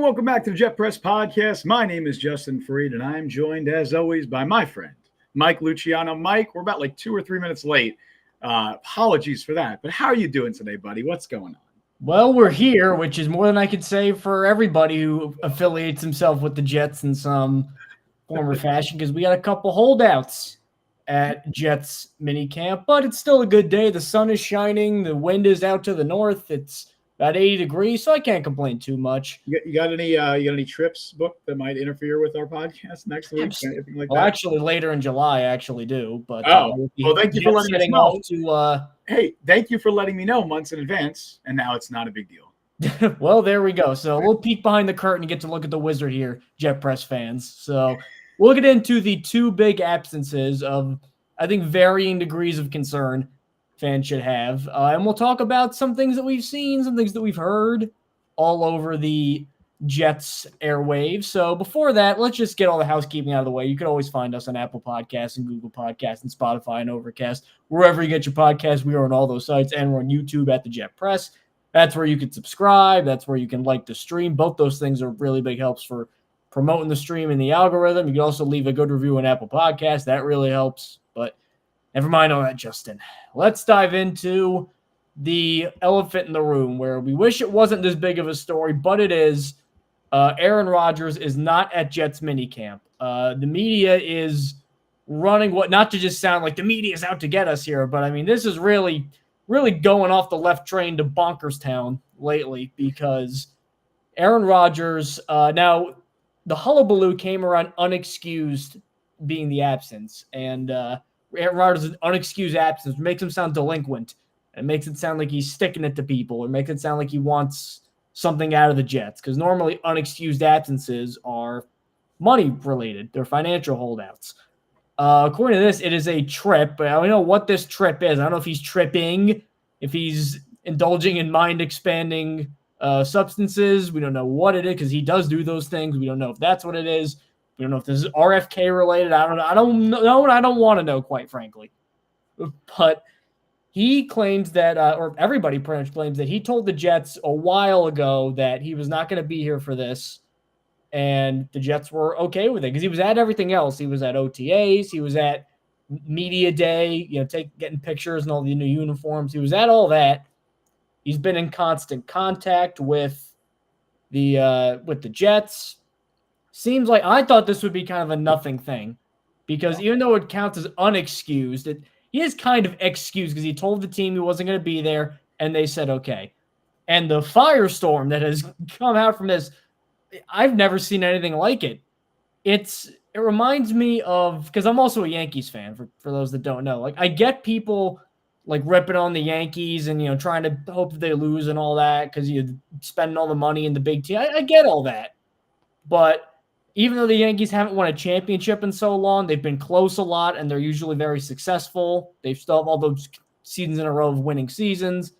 welcome back to the Jet Press Podcast. My name is Justin Fried, and I'm joined, as always, by my friend, Mike Luciano. Mike, we're about like 2 or 3 minutes late. Apologies for that, but how are you doing today, buddy? What's going on? Well, we're here, which is more than I could say for everybody who affiliates himself with the Jets in some form or fashion, because we got a couple holdouts at Jets minicamp, but it's still a good day. The sun is shining. The wind is out to the north. It's about 80 degrees, so I can't complain too much. You got any trips booked that might interfere with our podcast next week? Anything like that? Actually, later in July, I actually do. But well, thank you for letting us know. Hey, thank you for letting me know months in advance, and now it's not a big deal. Well, there we go. So we'll peek behind the curtain and get to look at the wizard here, Jet Press fans. So we'll get into the two big absences of, I think, varying degrees of concern fans should have. And we'll talk about some things that we've seen, some things that we've heard all over the Jets airwaves. So before that, let's just get all the housekeeping out of the way. You can always find us on Apple Podcasts and Google Podcasts and Spotify and Overcast. Wherever you get your podcasts, we are on all those sites, and we're on YouTube at the Jet Press. That's where you can subscribe. That's where you can like the stream. Both those things are really big helps for promoting the stream in the algorithm. You can also leave a good review on Apple Podcasts. That really helps. But never mind all that, Justin. Let's dive into the elephant in the room, where we wish it wasn't this big of a story, but it is. Aaron Rodgers is not at Jets minicamp. The media is running not to just sound like the media is out to get us here, but I mean, this is really going off the left train to bonkers town lately, because Aaron Rodgers, now the hullabaloo came around unexcused being the absence, and Aaron Rodgers' unexcused absence makes him sound delinquent. It makes it sound like he's sticking it to people. It makes it sound like he wants something out of the Jets, because normally unexcused absences are money related. They're financial holdouts. According to this, it is a trip, but I don't know what this trip is. I don't know if he's tripping, if he's indulging in mind-expanding substances. We don't know what it is, because he does do those things. We don't know if that's what it is. We don't know if this is RFK related. I don't know. I don't know, and I don't want to know, quite frankly. But he claims that, or everybody pretty much claims that he told the Jets a while ago that he was not going to be here for this, and the Jets were okay with it, because he was at everything else. He was at OTAs, he was at media day, getting pictures and all the new uniforms. He was at all that. He's been in constant contact with the Jets. Seems like, I thought this would be kind of a nothing thing, because even though it counts as unexcused, he is kind of excused, because he told the team he wasn't going to be there, and they said okay. And the firestorm that has come out from this, I've never seen anything like it. It reminds me of, because I'm also a Yankees fan, for those that don't know. Like, I get people like ripping on the Yankees and trying to hope that they lose and all that, because you're spending all the money in the big team. I get all that, but even though the Yankees haven't won a championship in so long, they've been close a lot, and they're usually very successful. They've still have all those seasons in a row of winning seasons.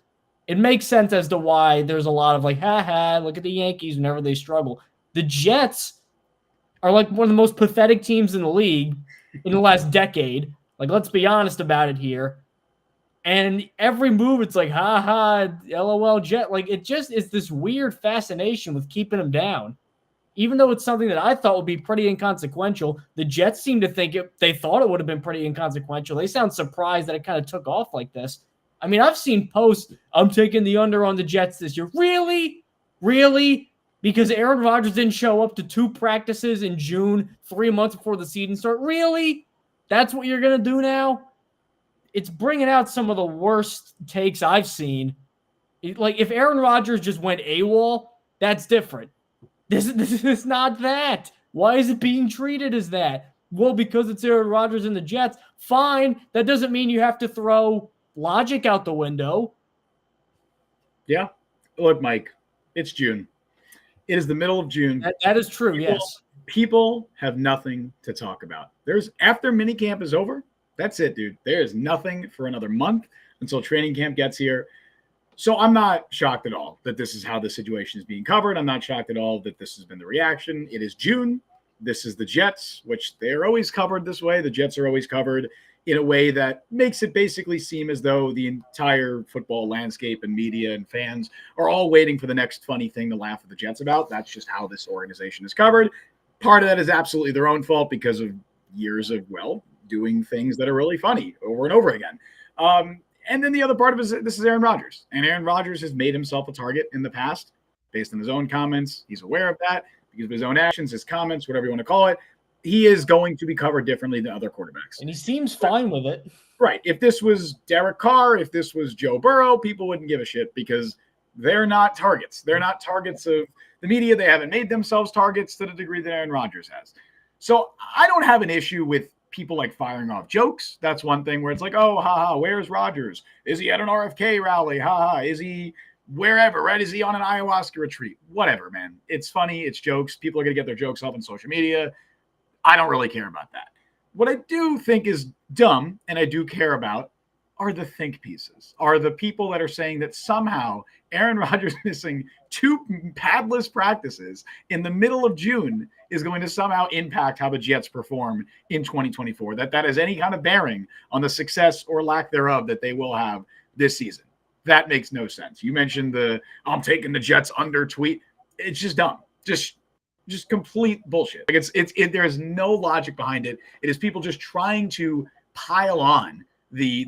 It makes sense as to why there's a lot of like, look at the Yankees whenever they struggle. The Jets are like one of the most pathetic teams in the league in the last decade. Like, let's be honest about it here. And every move, it's like, LOL Jet. Like, it just is this weird fascination with keeping them down. Even though it's something that I thought would be pretty inconsequential, the Jets seem to think they thought it would have been pretty inconsequential. They sound surprised that it kind of took off like this. I mean, I've seen posts, I'm taking the under on the Jets this year. Really? Really? Because Aaron Rodgers didn't show up to 2 practices in June, 3 months before the season started? Really? That's what you're going to do now? It's bringing out some of the worst takes I've seen. Like, if Aaron Rodgers just went AWOL, that's different. This is not that. Why is it being treated as that? Well, because it's Aaron Rodgers and the Jets. Fine. That doesn't mean you have to throw logic out the window. Yeah. Look, Mike, it's June. It is the middle of June. That is true, yes. People have nothing to talk about. After minicamp is over, that's it, dude. There is nothing for another month until training camp gets here. So I'm not shocked at all that this is how the situation is being covered. I'm not shocked at all that this has been the reaction. It is June. This is the Jets, which they're always covered this way. The Jets are always covered in a way that makes it basically seem as though the entire football landscape and media and fans are all waiting for the next funny thing to laugh at the Jets about. That's just how this organization is covered. Part of that is absolutely their own fault because of years of, doing things that are really funny over and over again. And then the other part of it is this is Aaron Rodgers. And Aaron Rodgers has made himself a target in the past based on his own comments. He's aware of that because of his own actions, his comments, whatever you want to call it. He is going to be covered differently than other quarterbacks. And he seems fine with it. Right. If this was Derek Carr, if this was Joe Burrow, people wouldn't give a shit because they're not targets. They're not targets of the media. They haven't made themselves targets to the degree that Aaron Rodgers has. So I don't have an issue with people like firing off jokes. That's one thing where it's like, oh, haha, where's Rodgers? Is he at an RFK rally? Haha, is he wherever, right? Is he on an ayahuasca retreat? Whatever, man. It's funny. It's jokes. People are going to get their jokes off on social media. I don't really care about that. What I do think is dumb, and I do care about, are the think pieces, are the people that are saying that somehow Aaron Rodgers missing 2 padless practices in the middle of June is going to somehow impact how the Jets perform in 2024, that has any kind of bearing on the success or lack thereof that they will have this season. That makes no sense. You mentioned the I'm taking the Jets under tweet. It's just dumb. Just complete bullshit. Like there's no logic behind it. It is people just trying to pile on the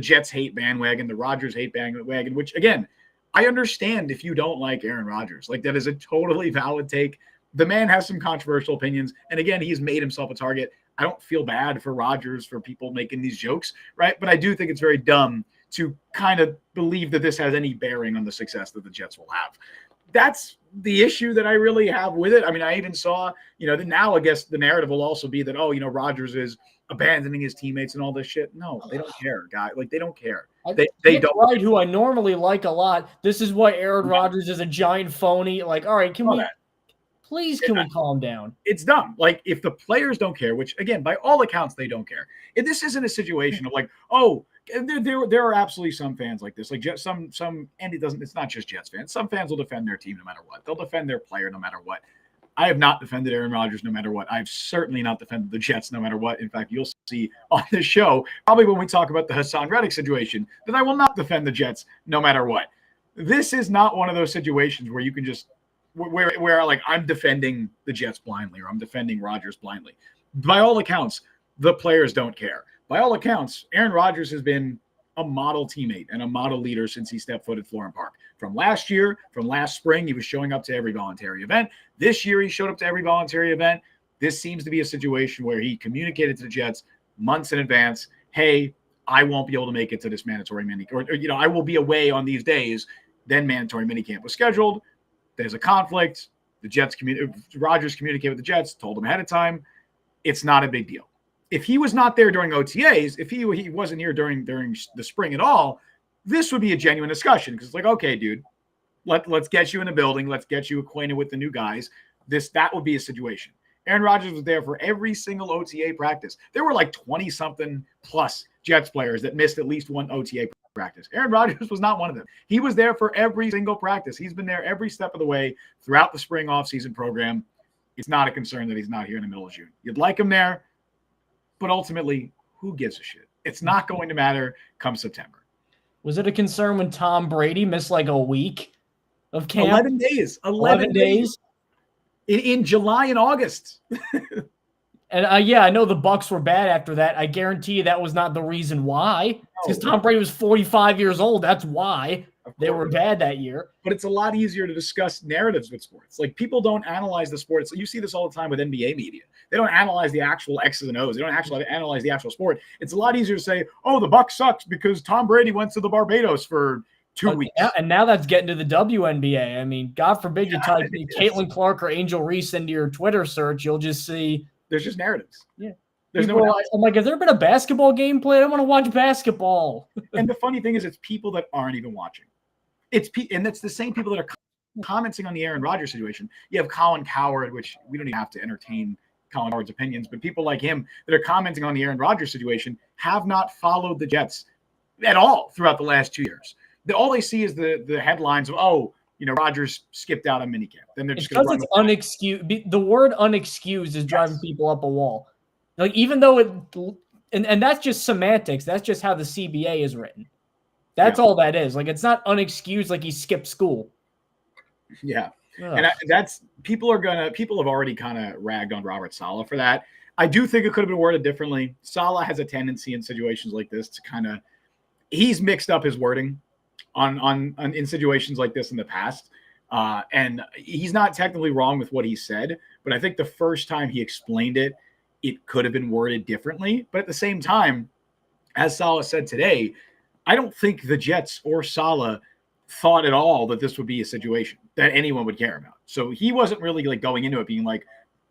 Jets hate bandwagon, the Rodgers hate bandwagon, which again, I understand if you don't like Aaron Rodgers. Like that is a totally valid take. The man has some controversial opinions. And again, he's made himself a target. I don't feel bad for Rodgers for people making these jokes, right? But I do think it's very dumb to kind of believe that this has any bearing on the success that the Jets will have. That's the issue that I really have with it. I mean, I even saw, now I guess the narrative will also be that, Rodgers is abandoning his teammates and all this shit. No, they don't care, guy. Like, they don't care. They don't. Right, who I normally like a lot. This is why Aaron Rodgers is a giant phony. Like, all right, can we calm down? It's dumb. Like, if the players don't care, which, again, by all accounts, they don't care. If this isn't a situation of like, oh, there are absolutely some fans like this. Like some, and it's not just Jets fans. Some fans will defend their team no matter what. They'll defend their player no matter what. I have not defended Aaron Rodgers no matter what. I've certainly not defended the Jets no matter what. In fact, you'll see on this show, probably when we talk about the Haason Reddick situation, that I will not defend the Jets no matter what. This is not one of those situations where you can just where like I'm defending the Jets blindly or I'm defending Rodgers blindly. By all accounts, the players don't care. By all accounts, Aaron Rodgers has been a model teammate and a model leader since he stepped foot at Florham Park. From last spring, he was showing up to every voluntary event. This year, he showed up to every voluntary event. This seems to be a situation where he communicated to the Jets months in advance, hey, I won't be able to make it to this mandatory minicamp, or I will be away on these days. Then mandatory minicamp was scheduled. There's a conflict. Rodgers communicated with the Jets, told them ahead of time. It's not a big deal. If he was not there during OTAs, if he wasn't here during the spring at all, this would be a genuine discussion because it's like, okay, dude, let's get you in the building. Let's get you acquainted with the new guys. That would be a situation. Aaron Rodgers was there for every single OTA practice. There were like 20-something plus Jets players that missed at least one OTA practice. Aaron Rodgers was not one of them. He was there for every single practice. He's been there every step of the way throughout the spring offseason program. It's not a concern that he's not here in the middle of June. You'd like him there, but ultimately, who gives a shit? It's not going to matter come September. Was it a concern when Tom Brady missed like a week of camp? 11 days. 11 days. In July and August. And I know the Bucs were bad after that. I guarantee you that was not the reason why. Because Tom Brady was 45 years old. That's why they were bad that year. But it's a lot easier to discuss narratives with sports. Like, people don't analyze the sports. You see this all the time with NBA media. They don't analyze the actual X's and O's. They don't actually analyze the actual sport. It's a lot easier to say, oh, the Bucs sucks because Tom Brady went to the Barbados for 2 weeks. And now that's getting to the WNBA. I mean, God forbid you type Caitlin Clark or Angel Reese into your Twitter search. You'll just see. There's just narratives. Yeah. I'm like, has there been a basketball game played? I want to watch basketball. And the funny thing is, it's people that aren't even watching. And that's the same people that are commenting on the Aaron Rodgers situation. You have Colin Cowherd, which we don't even have to entertain Colin Cowherd's opinions, but people like him that are commenting on the Aaron Rodgers situation have not followed the Jets at all throughout the last 2 years. All they see is the headlines of, Rodgers skipped out on minicamp. Then they're just because it's unexcused. The word unexcused is driving people up a wall. Like, even though and that's just semantics. That's just how the CBA is written. That's all that is. Like, it's not unexcused like he skipped school. Yeah. Ugh. And people have already kind of ragged on Robert Saleh for that. I do think it could have been worded differently. Saleh has a tendency in situations like this to he's mixed up his wording on in situations like this in the past. And he's not technically wrong with what he said, but I think the first time he explained it, it could have been worded differently. But at the same time, as Saleh said today, I don't think the Jets or Saleh thought at all that this would be a situation that anyone would care about. So he wasn't really like going into it being like,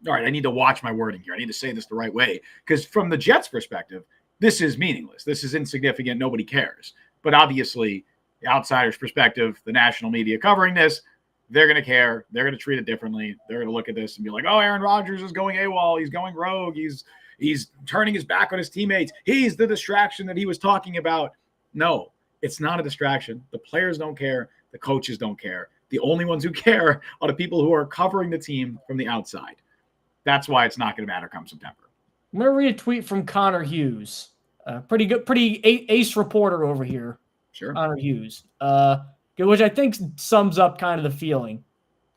all right, I need to watch my wording here. I need to say this the right way. Because from the Jets' perspective, this is meaningless. This is insignificant. Nobody cares. But obviously, the outsider's perspective, the national media covering this, they're going to care. They're going to treat it differently. They're going to look at this and be like, oh, Aaron Rodgers is going AWOL. He's going rogue. He's turning his back on his teammates. He's the distraction that he was talking about. No, it's not a distraction. The players don't care. The coaches don't care. The only ones who care are the people who are covering the team from the outside. That's why it's not going to matter come September. I'm going to read a tweet from Connor Hughes. Pretty ace reporter over here. Sure. Connor Hughes. Which I think sums up kind of the feeling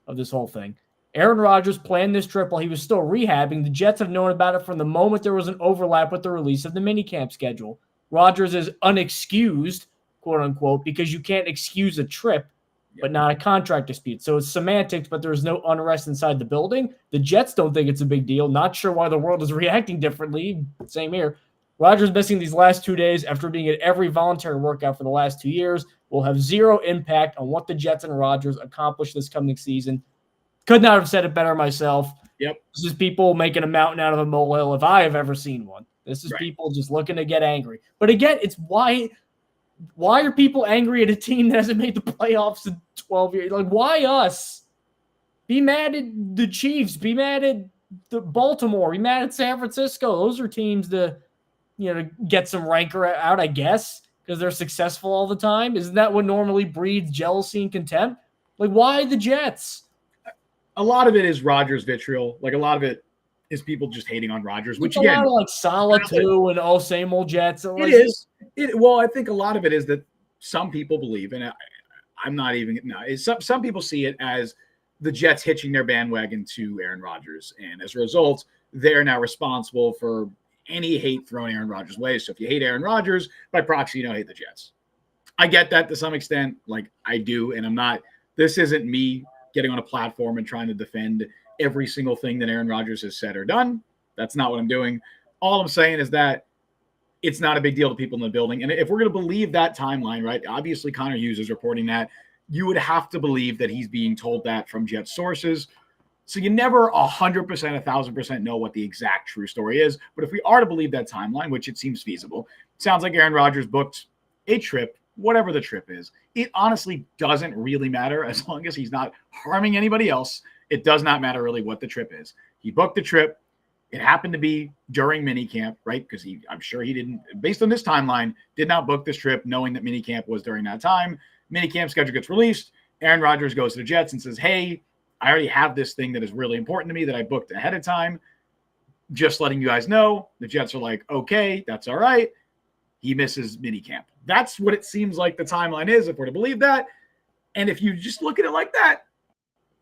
of this whole thing. Aaron Rodgers planned this trip while he was still rehabbing. The Jets have known about it from the moment there was an overlap with the release of the minicamp schedule. Rodgers is unexcused, quote unquote, because you can't excuse a trip, but not a contract dispute. So it's semantics, but there's no unrest inside the building. The Jets don't think it's a big deal. Not sure why the world is reacting differently. Same here. Rodgers missing these last 2 days after being at every voluntary workout for the last 2 years will have zero impact on what the Jets and Rodgers accomplish this coming season. Could not have said it better myself. Yep. This is people making a mountain out of a molehill if I have ever seen one. This is people just looking to get angry. But again, it's why are people angry at a team that hasn't made the playoffs in 12 years? Like, why us? Be mad at the Chiefs. Be mad at the Baltimore. Be mad at San Francisco. Those are teams to get some rancor out, I guess, because they're successful all the time. Isn't that what normally breeds jealousy and contempt? Like, why the Jets? A lot of it is Rodgers vitriol. Like, a lot of it is people just hating on Rodgers, which it's again, a lot of like Saleh too, and same old Jets. It is. Well, I think a lot of it is that some people believe, and I'm not even. No, some people see it as the Jets hitching their bandwagon to Aaron Rodgers, and as a result, they're now responsible for any hate thrown Aaron Rodgers' way. So if you hate Aaron Rodgers, by proxy, you don't hate the Jets. I get that to some extent. Like, I do, and I'm not. This isn't me getting on a platform and trying to defend every single thing that Aaron Rodgers has said or done. That's not what I'm doing. All I'm saying is that it's not a big deal to people in the building. And if we're going to believe that timeline, right, obviously Connor Hughes is reporting that, you would have to believe that he's being told that from Jet sources. So you never 100%, 1,000% know what the exact true story is. But if we are to believe that timeline, which it seems feasible, it sounds like Aaron Rodgers booked a trip, whatever the trip is. It honestly doesn't really matter as long as he's not harming anybody else. It does not matter really what the trip is. He booked the trip. It happened to be during minicamp, right? Because I'm sure he didn't, based on this timeline, did not book this trip knowing that minicamp was during that time. Minicamp schedule gets released. Aaron Rodgers goes to the Jets and says, hey, I already have this thing that is really important to me that I booked ahead of time. Just letting you guys know. The Jets are like, okay, that's all right. He misses minicamp. That's what it seems like the timeline is, if we're to believe that. And if you just look at it like that,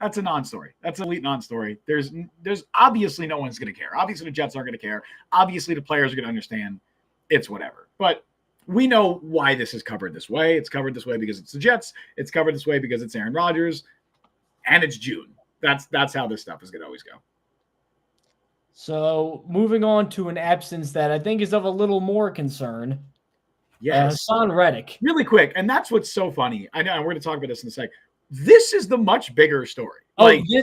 that's a non-story. That's an elite non-story. There's obviously no one's going to care. Obviously the Jets aren't going to care. Obviously the players are going to understand. It's whatever. But we know why this is covered this way. It's covered this way because it's the Jets. It's covered this way because it's Aaron Rodgers. And it's June. That's how this stuff is going to always go. So moving on to an absence that I think is of a little more concern. Yes. Haason Reddick. Really quick. And that's what's so funny. I know, and we're going to talk about this in a sec. This is the much bigger story.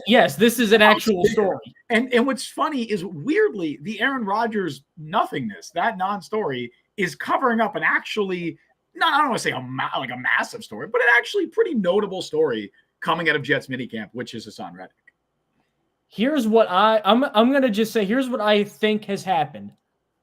Yes, this is an actual story. And what's funny is, weirdly, the Aaron Rodgers nothingness, that non-story, is covering up an actually, I don't want to say a massive story, but an actually pretty notable story coming out of Jets minicamp, which is Haason Reddick. Here's what I'm going to just say. Here's what I think has happened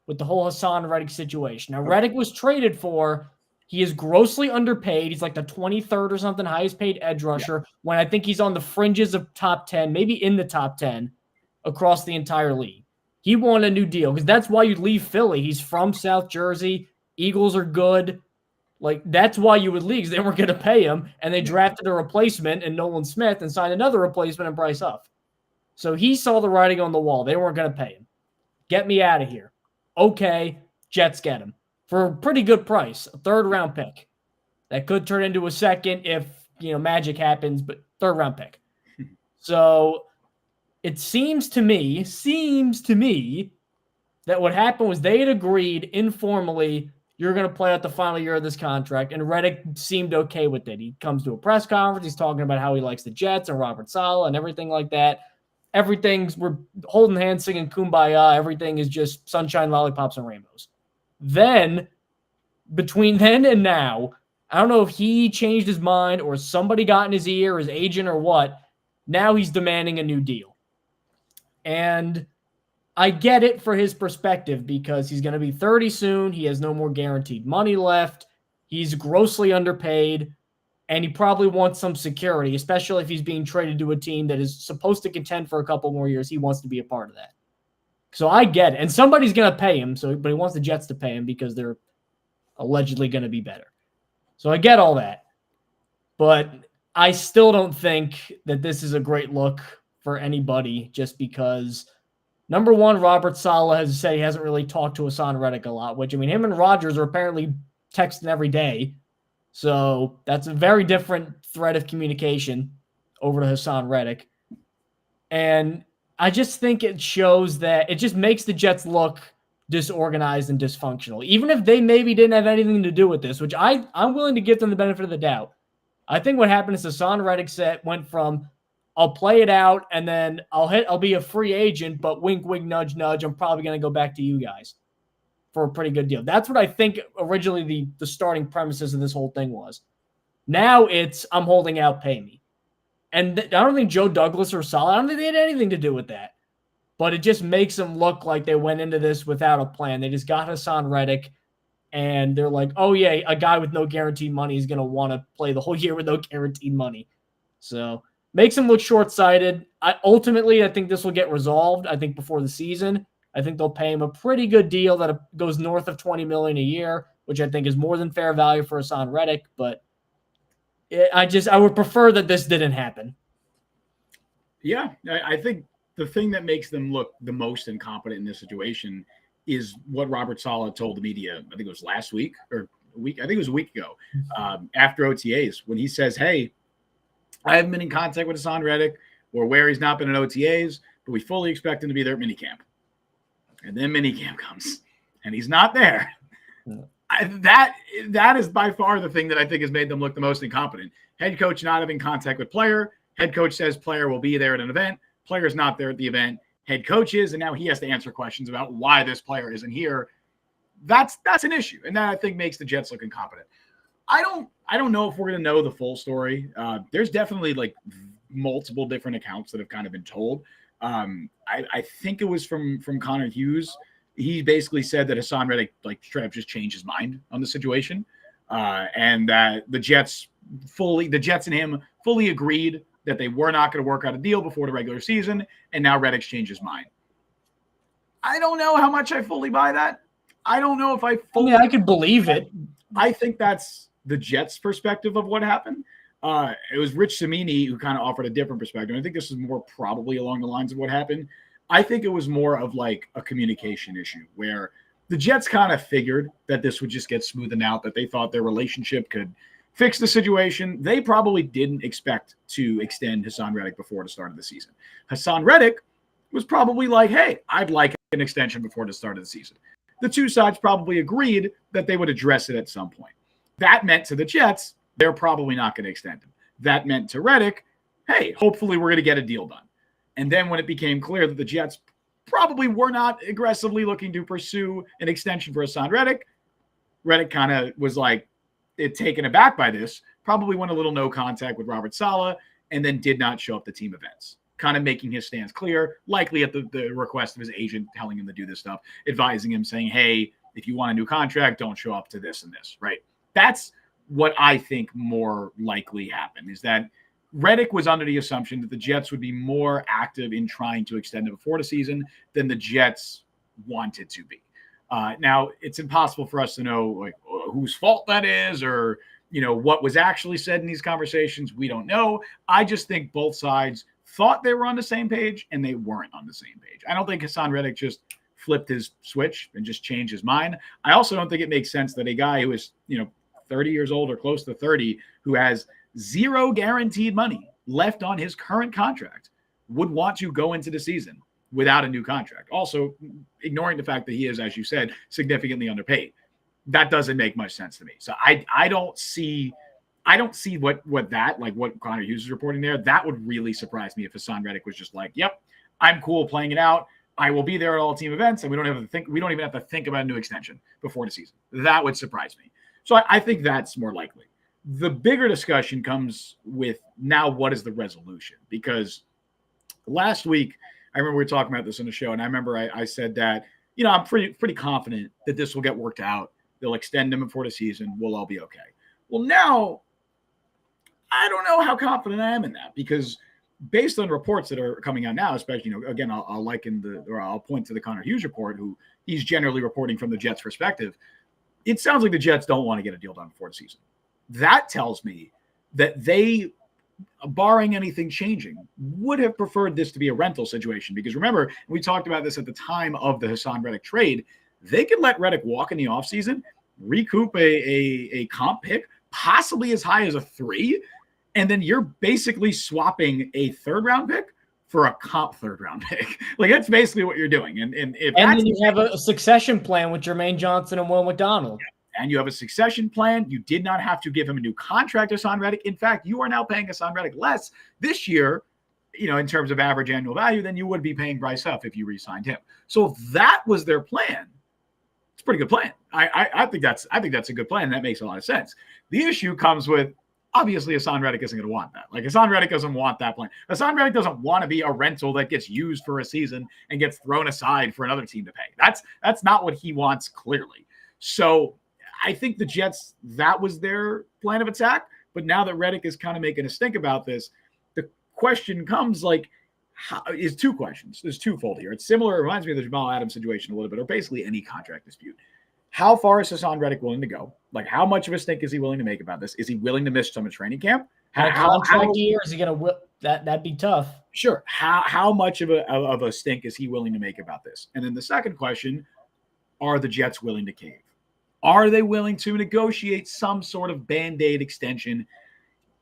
with the whole Haason Reddick situation. Now, Reddick was traded for. He is grossly underpaid. He's like the 23rd or something highest paid edge rusher, when I think he's on the fringes of top 10, maybe in the top 10 across the entire league. He wanted a new deal because that's why you leave Philly. He's from South Jersey. Eagles are good. Like, that's why you would leave, because they weren't going to pay him, and they drafted a replacement in Nolan Smith and signed another replacement in Bryce Huff. So he saw the writing on the wall. They weren't going to pay him. Get me out of here. Okay, Jets get him for a pretty good price, a third-round pick. That could turn into a second if, magic happens, but third-round pick. So it seems to me that what happened was they had agreed informally, you're going to play out the final year of this contract, and Reddick seemed okay with it. He comes to a press conference. He's talking about how he likes the Jets and Robert Saleh and everything like that. We're holding hands, singing Kumbaya. Everything is just sunshine, lollipops, and rainbows. Then, between then and now, I don't know if he changed his mind or somebody got in his ear, his agent or what. Now he's demanding a new deal. And I get it for his perspective because he's going to be 30 soon. He has no more guaranteed money left. He's grossly underpaid. And he probably wants some security, especially if he's being traded to a team that is supposed to contend for a couple more years. He wants to be a part of that. So I get it. And somebody's going to pay him, but he wants the Jets to pay him because they're allegedly going to be better. So I get all that. But I still don't think that this is a great look for anybody just because, number one, Robert Saleh has said he hasn't really talked to Haason Reddick a lot, which, him and Rodgers are apparently texting every day. So that's a very different thread of communication over to Haason Reddick. And I just think it shows that it just makes the Jets look disorganized and dysfunctional. Even if they maybe didn't have anything to do with this, which I'm willing to give them the benefit of the doubt. I think what happened is Haason Reddick went from, I'll play it out and then I'll be a free agent, but wink, wink, nudge, nudge. I'm probably going to go back to you guys for a pretty good deal. That's what I think originally the starting premises of this whole thing was. Now it's, I'm holding out, pay me. And I don't think Joe Douglas or Saleh, I don't think they had anything to do with that. But it just makes them look like they went into this without a plan. They just got Haason Reddick, and they're like, oh, yeah, a guy with no guaranteed money is going to want to play the whole year with no guaranteed money. So makes them look short-sighted. Ultimately, I think this will get resolved, I think, before the season. I think they'll pay him a pretty good deal that goes north of $20 million a year, which I think is more than fair value for Haason Reddick. But I would prefer that this didn't happen. Yeah, I think the thing that makes them look the most incompetent in this situation is what Robert Saleh told the media. I think it was last week or a week. I think it was a week ago after OTAs when he says, "Hey, I haven't been in contact with Haason Reddick or where he's not been in OTAs, but we fully expect him to be there at minicamp." And then minicamp comes, and he's not there. That is by far the thing that I think has made them look the most incompetent. Head coach not having contact with player. Head coach says player will be there at an event. Player's not there at the event. Head coach is, and now he has to answer questions about why this player isn't here. That's an issue, and that I think makes the Jets look incompetent. I don't know if we're going to know the full story. There's definitely like multiple different accounts that have kind of been told. I think it was from Connor Hughes. He basically said that Haason Reddick straight up just changed his mind on the situation, and that the Jets and him fully agreed that they were not going to work out a deal before the regular season, and now Reddick's changed his mind. I don't know how much I fully buy that. I don't know if I fully. I could believe it. I think that's the Jets' perspective of what happened. It was Rich Cimini who kind of offered a different perspective. I think this is more probably along the lines of what happened. I think it was more of like a communication issue where the Jets kind of figured that this would just get smoothened out, that they thought their relationship could fix the situation. They probably didn't expect to extend Haason Reddick before the start of the season. Haason Reddick was probably like, hey, I'd like an extension before the start of the season. The two sides probably agreed that they would address it at some point. That meant to the Jets, they're probably not going to extend him. That meant to Reddick, hey, hopefully we're going to get a deal done. And then when it became clear that the Jets probably were not aggressively looking to pursue an extension for Haason Reddick, Reddick kind of was like taken aback by this, probably went a little no contact with Robert Saleh, and then did not show up to team events, kind of making his stance clear, likely at the request of his agent telling him to do this stuff, advising him, saying, hey, if you want a new contract, don't show up to this and this, right? That's what I think more likely happened, is that Reddick was under the assumption that the Jets would be more active in trying to extend it before the season than the Jets wanted to be. Now, it's impossible for us to know like whose fault that is or what was actually said in these conversations. We don't know. I just think both sides thought they were on the same page and they weren't on the same page. I don't think Haason Reddick just flipped his switch and just changed his mind. I also don't think it makes sense that a guy who is 30 years old or close to 30 who has zero guaranteed money left on his current contract would want to go into the season without a new contract. Also, ignoring the fact that he is, as you said, significantly underpaid. That doesn't make much sense to me. So I don't see what Connor Hughes is reporting there. That would really surprise me if Haason Reddick was just like, yep, I'm cool playing it out. I will be there at all team events, and we don't even have to think about a new extension before the season. That would surprise me. So I think that's more likely. The bigger discussion comes with now what is the resolution? Because last week, I remember we were talking about this on the show, and I remember I said that, I'm pretty confident that this will get worked out. They'll extend him before the season. We'll all be okay. Well, now, I don't know how confident I am in that because based on reports that are coming out now, especially, again, I'll point to the Connor Hughes report, who he's generally reporting from the Jets' perspective. It sounds like the Jets don't want to get a deal done before the season. That tells me that they, barring anything changing, would have preferred this to be a rental situation. Because remember, we talked about this at the time of the Haason Reddick trade. They could let Reddick walk in the offseason, recoup a comp pick, possibly as high as a 3, and then you're basically swapping a 3rd-round pick for a comp 3rd-round pick. Like, that's basically what you're doing. And then you have a succession plan with Jermaine Johnson and Will McDonald. Yeah. And you have a succession plan. You did not have to give him a new contract, Haason Reddick. In fact, you are now paying Haason Reddick less this year, in terms of average annual value than you would be paying Bryce Huff if you re-signed him. So if that was their plan, it's a pretty good plan. I think that's a good plan. And that makes a lot of sense. The issue comes with, obviously, Haason Reddick isn't going to want that. Like, Haason Reddick doesn't want that plan. Haason Reddick doesn't want to be a rental that gets used for a season and gets thrown aside for another team to pay. That's not what he wants, clearly. So I think the Jets, that was their plan of attack. But now that Reddick is kind of making us think about this, the question comes is 2 questions. There's twofold here. It's similar. It reminds me of the Jamal Adams situation a little bit, or basically any contract dispute. How far is Haason Reddick willing to go? Like, how much of a stink is he willing to make about this? Is he willing to miss some of training camp? How year is he going to whip that? That'd be tough. Sure. How much of a stink is he willing to make about this? And then the second question, are the Jets willing to cave? Are they willing to negotiate some sort of Band-Aid extension?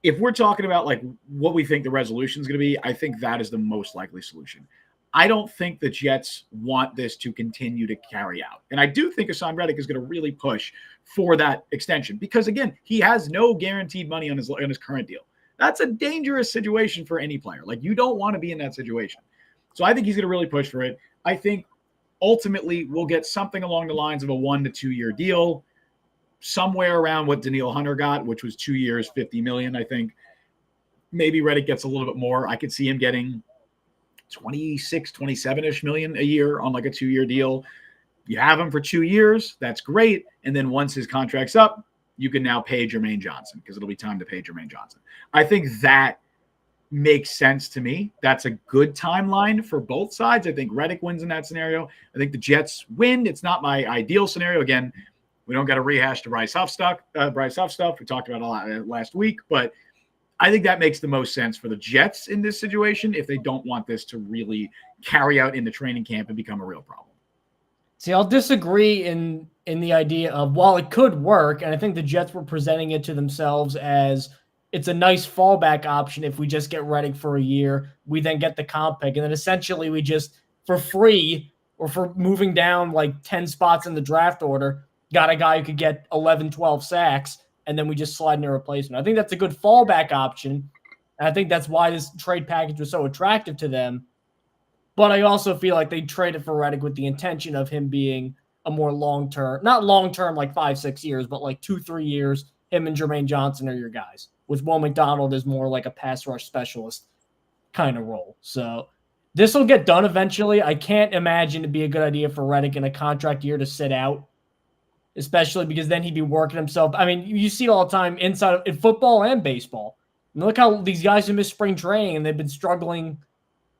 If we're talking about like what we think the resolution is going to be, I think that is the most likely solution. I don't think the Jets want this to continue to carry out. And I do think Haason Reddick is going to really push for that extension because, again, he has no guaranteed money on his current deal. That's a dangerous situation for any player. Like, you don't want to be in that situation. So I think he's going to really push for it. I think ultimately we'll get something along the lines of a 1 to 2 year deal, somewhere around what Danielle Hunter got, which was 2 years, $50 million, I think. Maybe Reddick gets a little bit more. I could see him getting 26, 27-ish million a year on like a 2 year deal. You have him for 2 years. That's great. And then once his contract's up, you can now pay Jermaine Johnson because it'll be time to pay Jermaine Johnson. I think that makes sense to me. That's a good timeline for both sides. I think Reddick wins in that scenario. I think the Jets win. It's not my ideal scenario. Again, we don't got to rehash the Bryce Huff stuff. We talked about a lot last week, but I think that makes the most sense for the Jets in this situation if they don't want this to really carry out in the training camp and become a real problem. See, I'll disagree in the idea of, while it could work, and I think the Jets were presenting it to themselves as it's a nice fallback option if we just get Reddick for a year, we then get the comp pick, and then essentially we just, for free or for moving down like 10 spots in the draft order, got a guy who could get 11, 12 sacks, and then we just slide in a replacement. I think that's a good fallback option, and I think that's why this trade package was so attractive to them. But I also feel like they traded for Reddick with the intention of him being a more long-term, not long-term like 5-6 years, but like 2-3 years, him and Jermaine Johnson are your guys, with Will McDonald is more like a pass rush specialist kind of role. So this will get done eventually. I can't imagine it'd be a good idea for Reddick in a contract year to sit out, especially because then he'd be working himself. I mean, you see it all the time inside in football and baseball. And look how these guys have missed spring training and they've been struggling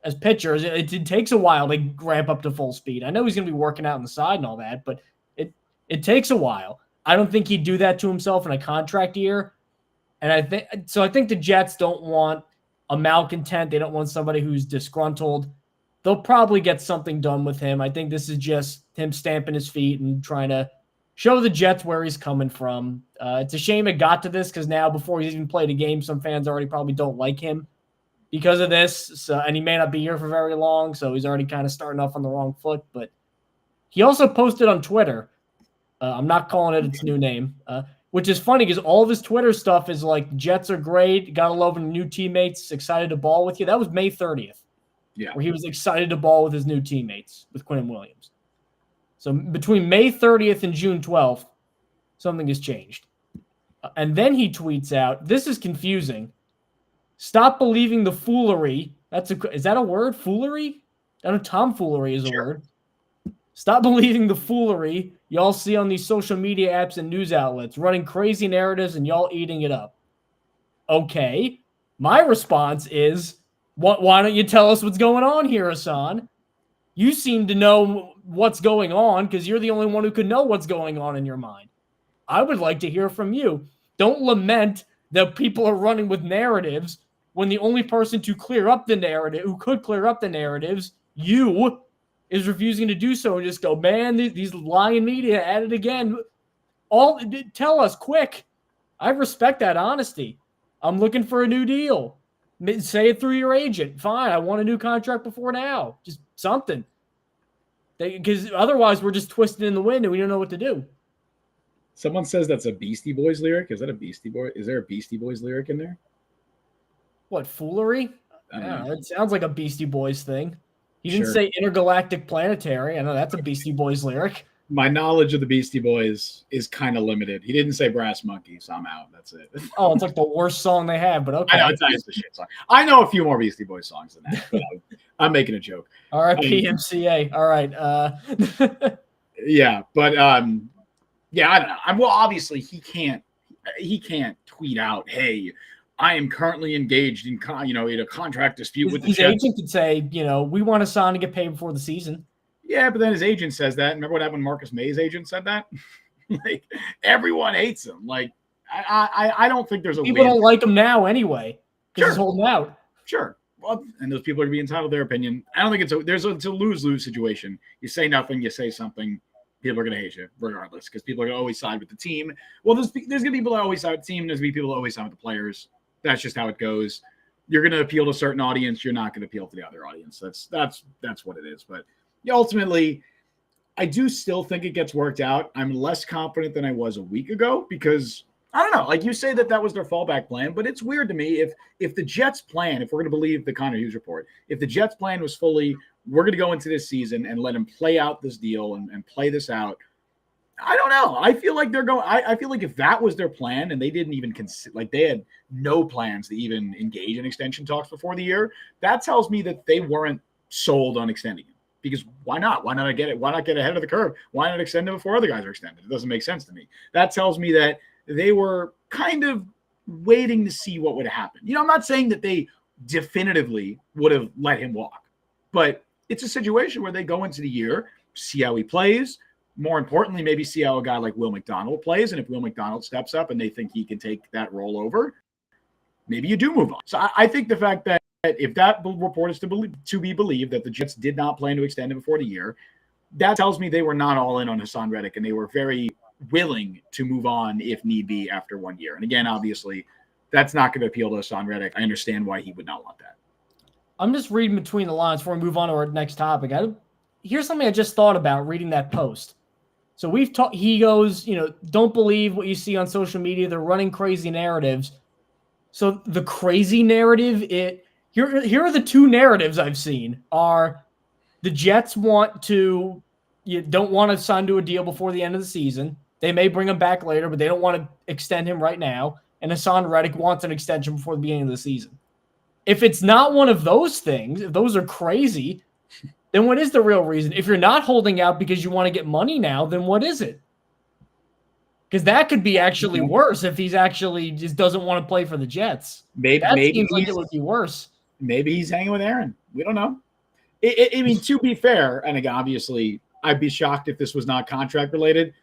as pitchers. It takes a while to ramp up to full speed. I know he's going to be working out on the side and all that, but it takes a while. I don't think he'd do that to himself in a contract year. And I think the Jets don't want a malcontent. They don't want somebody who's disgruntled. They'll probably get something done with him. I think this is just him stamping his feet and trying to show the Jets where he's coming from. It's a shame it got to this because now before he's even played a game, some fans already probably don't like him because of this. So, and he may not be here for very long, so he's already kind of starting off on the wrong foot. But he also posted on Twitter. I'm not calling it its new name, which is funny because all of his Twitter stuff is like, Jets are great, gotta love new teammates, excited to ball with you. That was May 30th, where he was excited to ball with his new teammates, with Quinn Williams. So between May 30th and June 12th, something has changed. And then he tweets out, this is confusing. Stop believing the foolery. Is that a word? Foolery? I know tomfoolery is a word. Stop believing the foolery y'all see on these social media apps and news outlets, running crazy narratives and y'all eating it up. Okay. My response is, why don't you tell us what's going on here, Haason? You seem to know what's going on because you're the only one who could know what's going on in your mind. I would like to hear from you. Don't lament that people are running with narratives when the only person to clear up the narrative, who could clear up the narratives, you, is refusing to do so and just go, man, these lying media at it again. Tell us quick. I respect that honesty. I'm looking for a new deal. Say it through your agent. Fine, I want a new contract before now. Just something. Because otherwise we're just twisted in the wind and we don't know what to do. Someone says that's a Beastie Boys lyric. Is that a Beastie Boy? Is there a Beastie Boys lyric in there? What, foolery? I don't know. It sounds like a Beastie Boys thing. He didn't say intergalactic planetary. I know that's a Beastie Boys lyric. My knowledge of the Beastie Boys is kind of limited. He didn't say Brass Monkey, so I'm out. That's it. Oh, it's like the worst song they have, but okay. I know, it's the shit song. I know a few more Beastie Boys songs than that, but I'm making a joke. All right, PMCA. All right. Yeah, but yeah, I don't know. Well, obviously he can't tweet out, hey, I am currently engaged in a contract dispute with the his Jets. agent could say, we want Haason to get paid before the season. Yeah, but then his agent says that. Remember what happened when Marcus May's agent said that? Like, everyone hates him. Like, I don't think there's a people don't like him now anyway because he's holding out. Sure. Well, and those people are to be entitled to their opinion. I don't think it's a lose-lose situation. You say nothing, you say something. People are going to hate you regardless because people are going to always side with the team. Well, there's going to be people that always side with the team. There's going to be people that always side with the players. That's just how it goes. You're going to appeal to a certain audience. You're not going to appeal to the other audience. That's what it is. But ultimately, I do still think it gets worked out. I'm less confident than I was a week ago because I don't know. Like you say that was their fallback plan, but it's weird to me if the Jets' plan, if we're going to believe the Connor Hughes report, if the Jets' plan was fully, we're going to go into this season and let him play out this deal and play this out. I don't know. I feel like they're going. I feel like if that was their plan and they didn't even consider, like they had no plans to even engage in extension talks before the year, that tells me that they weren't sold on extending him. Because why not? Why not get it? Why not get ahead of the curve? Why not extend him before other guys are extended? It doesn't make sense to me. That tells me that they were kind of waiting to see what would happen. I'm not saying that they definitively would have let him walk, but it's a situation where they go into the year, see how he plays. More importantly, maybe see how a guy like Will McDonald plays. And if Will McDonald steps up and they think he can take that role over, maybe you do move on. So I think the fact that if that report is to be believed that the Jets did not plan to extend him before the year, that tells me they were not all in on Haason Reddick and they were very willing to move on if need be after 1 year. And again, obviously, that's not going to appeal to Haason Reddick. I understand why he would not want that. I'm just reading between the lines before we move on to our next topic. Here's something I just thought about reading that post. So he goes, don't believe what you see on social media. They're running crazy narratives. So the crazy narrative, here are the two narratives I've seen are the Jets don't want to sign to a deal before the end of the season. They may bring him back later, but they don't want to extend him right now. And Haason Reddick wants an extension before the beginning of the season. If it's not one of those things, if those are crazy, then what is the real reason? If you're not holding out because you want to get money now, then what is it? Because that could be actually worse if he's actually just doesn't want to play for the Jets. Maybe seems like it would be worse. Maybe he's hanging with Aaron. We don't know. I mean, to be fair, and again, obviously, I'd be shocked if this was not contract related.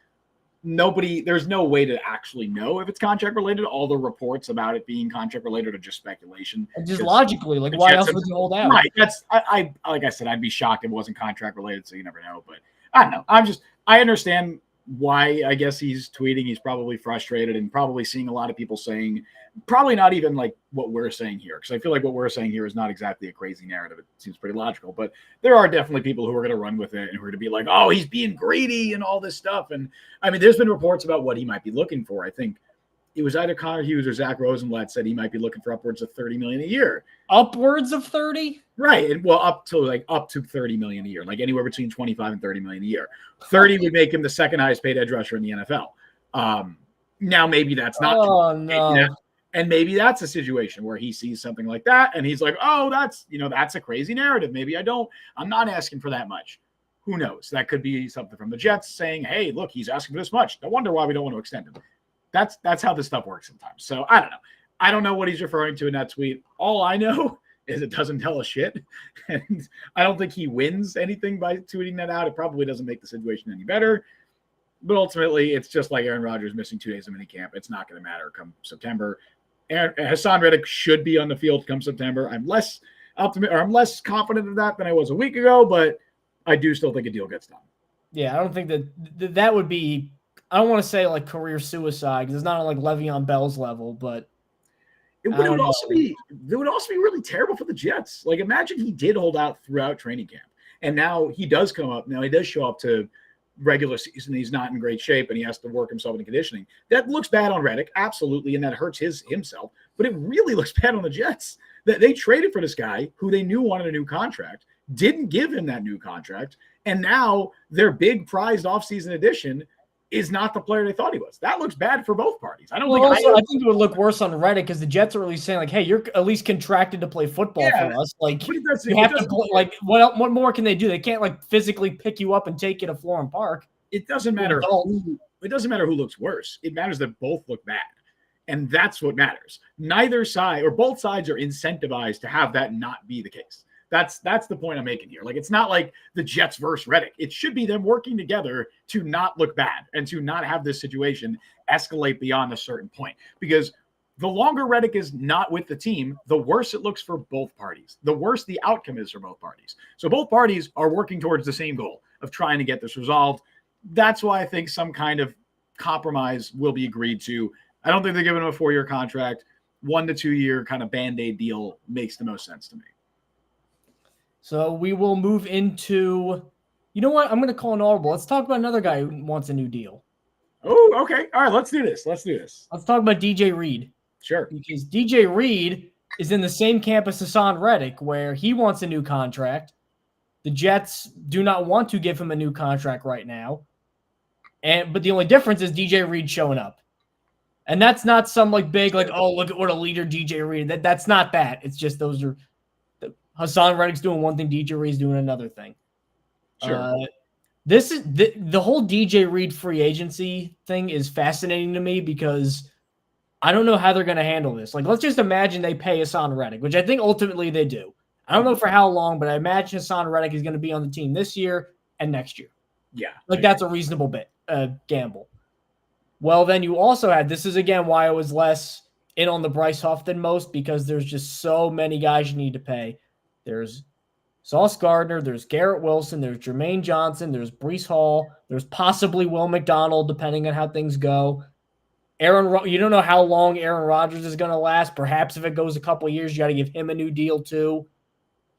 There's no way to actually know if it's contract related. All the reports about it being contract related are just speculation. And just logically, like why else would you hold out? Right. I like I said, I'd be shocked if it wasn't contract related, so you never know. But I don't know. I understand why I guess he's tweeting. He's probably frustrated and probably seeing a lot of people saying probably not even like what we're saying here, because I feel like what we're saying here is not exactly a crazy narrative. It seems pretty logical, but there are definitely people who are going to run with it and who are going to be like, oh, he's being greedy and all this stuff. And I mean, there's been reports about what he might be looking for. I think it was either Connor Hughes or Zach Rosenblatt said he might be looking for upwards of $30 million a year. Upwards of 30? Right. And well, up to 30 million a year, like anywhere between 25 and 30 million a year. 30 would make him the second highest paid edge rusher in the NFL. Now maybe that's not true. No. And maybe that's a situation where he sees something like that and he's like, oh, that's a crazy narrative. Maybe I'm not asking for that much. Who knows? That could be something from the Jets saying, hey, look, he's asking for this much. No wonder why we don't want to extend him. That's how this stuff works sometimes. So I don't know. I don't know what he's referring to in that tweet. All I know is it doesn't tell us shit. And I don't think he wins anything by tweeting that out. It probably doesn't make the situation any better. But ultimately, it's just like Aaron Rodgers missing 2 days of minicamp. It's not going to matter come September. Haason Reddick should be on the field come September. I'm less confident of that than I was a week ago, but I do still think a deal gets done. Yeah, I don't think that would be. I don't want to say like career suicide because it's not on like Le'Veon Bell's level, but it would also be really terrible for the Jets. Like imagine he did hold out throughout training camp, and now he does come up. Now he does show up to regular season. He's not in great shape, and he has to work himself into conditioning. That looks bad on Reddick, absolutely, and that hurts himself. But it really looks bad on the Jets that they traded for this guy who they knew wanted a new contract, didn't give him that new contract, and now their big prized offseason addition is not the player they thought he was. That looks bad for both parties. I think it would look worse on Reddick because the Jets are at least saying like, "Hey, you're at least contracted to play football for us." Like you have to play, like what more can they do? They can't like physically pick you up and take you to Florham Park. It doesn't matter. It doesn't matter who looks worse. It matters that both look bad, and that's what matters. Neither side or both sides are incentivized to have that not be the case. That's the point I'm making here. Like, it's not like the Jets versus Reddick. It should be them working together to not look bad and to not have this situation escalate beyond a certain point. Because the longer Reddick is not with the team, the worse it looks for both parties. The worse the outcome is for both parties. So both parties are working towards the same goal of trying to get this resolved. That's why I think some kind of compromise will be agreed to. I don't think they're giving him a 4-year contract. 1 to 2 year kind of Band-Aid deal makes the most sense to me. So we will move into, you know what? I'm going to call an audible. Let's talk about another guy who wants a new deal. Oh, okay. All right, let's do this. Let's talk about DJ Reed. Sure. Because DJ Reed is in the same camp as Haason Reddick, where he wants a new contract. The Jets do not want to give him a new contract right now. But the only difference is DJ Reed showing up. And that's not some like big, like, oh, look at what a leader DJ Reed. That's not that. It's just those are Haason Reddick's doing one thing, DJ Reed's doing another thing. Sure. This is the whole DJ Reed free agency thing is fascinating to me because I don't know how they're going to handle this. Like, let's just imagine they pay Haason Reddick, which I think ultimately they do. I don't know for how long, but I imagine Haason Reddick is going to be on the team this year and next year. Yeah. Like, that's a reasonable gamble. Well, then you also had, this is again why I was less in on the Bryce Huff than most, because there's just so many guys you need to pay. There's Sauce Gardner, there's Garrett Wilson, there's Jermaine Johnson, there's Breece Hall, there's possibly Will McDonald, depending on how things go. You don't know how long Aaron Rodgers is going to last. Perhaps if it goes a couple of years, you got to give him a new deal too.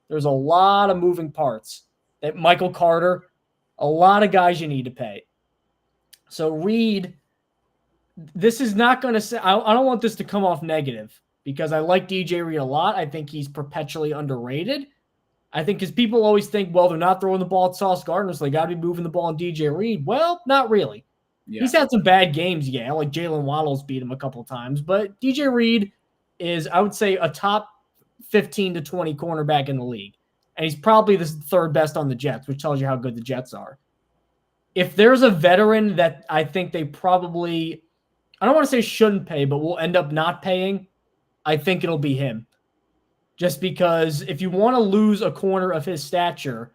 There's a lot of moving parts. That Michael Carter, a lot of guys you need to pay. So Reed, this is not going to say, I don't want this to come off negative because I like DJ Reed a lot. I think he's perpetually underrated. I think because people always think, well, they're not throwing the ball at Sauce Gardner, so they got to be moving the ball on DJ Reed. Well, not really. Yeah. He's had some bad games, yeah, like Jalen Waddle's beat him a couple times. But DJ Reed is, I would say, a top 15 to 20 cornerback in the league. And he's probably the third best on the Jets, which tells you how good the Jets are. if there's a veteran that I think they probably, I don't want to say shouldn't pay, but will end up not paying, I think it'll be him. Just because if you want to lose a corner of his stature,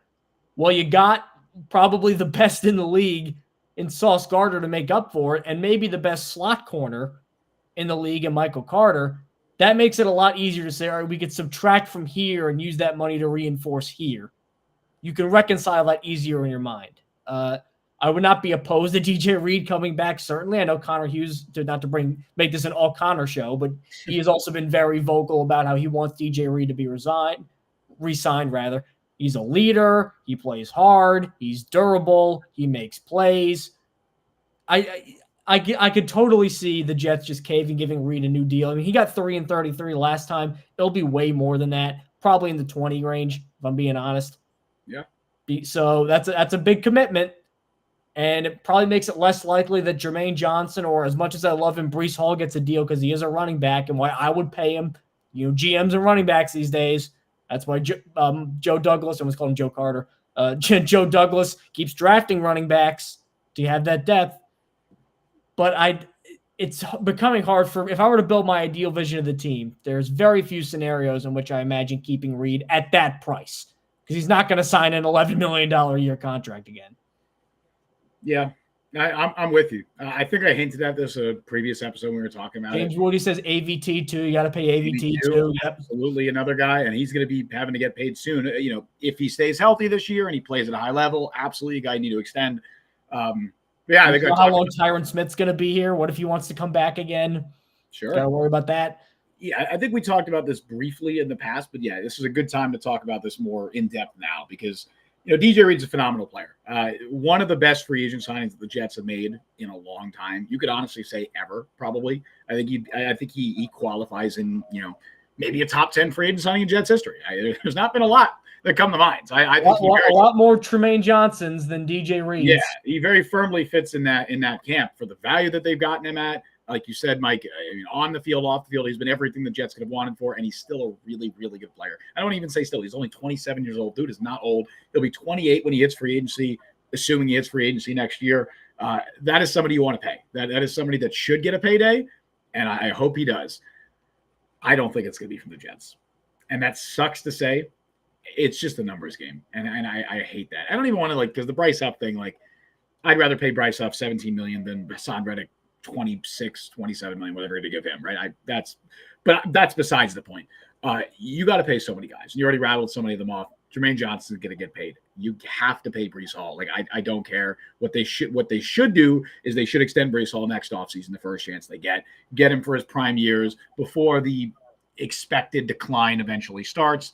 well, you got probably the best in the league in Sauce Gardner to make up for it, and maybe the best slot corner in the league in Michael Carter. That makes it a lot easier to say, all right, we could subtract from here and use that money to reinforce here. You can reconcile that easier in your mind. I would not be opposed to DJ Reed coming back, certainly. I know Connor Hughes, not to make this an all Connor show, but he has also been very vocal about how he wants DJ Reed to be re-signed rather. He's a leader. He plays hard. He's durable. He makes plays. I could totally see the Jets just caving, giving Reed a new deal. I mean, he got 3 and 33 last time. It'll be way more than that, probably in the 20 range, if I'm being honest. Yeah. So that's a big commitment, and it probably makes it less likely that Jermaine Johnson, or as much as I love him, Breece Hall gets a deal because he is a running back, and why I would pay him. You know, GMs and running backs these days. That's why Joe Douglas, I almost called him Joe Carter. Joe Douglas keeps drafting running backs to have that depth. But it's becoming hard if I were to build my ideal vision of the team, there's very few scenarios in which I imagine keeping Reed at that price because he's not going to sign an $11 million a year contract again. Yeah, I'm with you. I think I hinted at this a previous episode when we were talking about James it. Woody says AVT too. You got to pay AVT too. Yep. Absolutely, another guy, and he's going to be having to get paid soon. You know, if he stays healthy this year and he plays at a high level, absolutely, a guy you need to extend. Yeah, I think how long Tyron Smith's going to be here. What if he wants to come back again? Sure. Got to worry about that. Yeah, I think we talked about this briefly in the past, but yeah, this is a good time to talk about this more in depth now because, you know, DJ Reed's a phenomenal player. One of the best free agent signings that the Jets have made in a long time. You could honestly say ever, probably. I think he qualifies in, you know, maybe a top 10 free agent signing in Jets history. There's not been a lot that come to mind. So I think a lot more Tremaine Johnsons than DJ Reed. Yeah, he very firmly fits in that camp for the value that they've gotten him at. Like you said, Mike, I mean, on the field, off the field, he's been everything the Jets could have wanted for, and he's still a really, really good player. I don't even say still. He's only 27 years old. Dude is not old. He'll be 28 when he hits free agency, assuming he hits free agency next year. That is somebody you want to pay. That is somebody that should get a payday, and I hope he does. I don't think it's going to be from the Jets, and that sucks to say. It's just a numbers game, and I hate that. I don't even want to, because the Bryce Huff thing, I'd rather pay Bryce Huff $17 million than Haason Reddick 26, 27 million, whatever to give him, right? That's besides the point. You got to pay so many guys. You already rattled so many of them off. Jermaine Johnson is going to get paid. You have to pay Breece Hall. I don't care. What they should do is they should extend Breece Hall next offseason, the first chance they get him for his prime years before the expected decline eventually starts.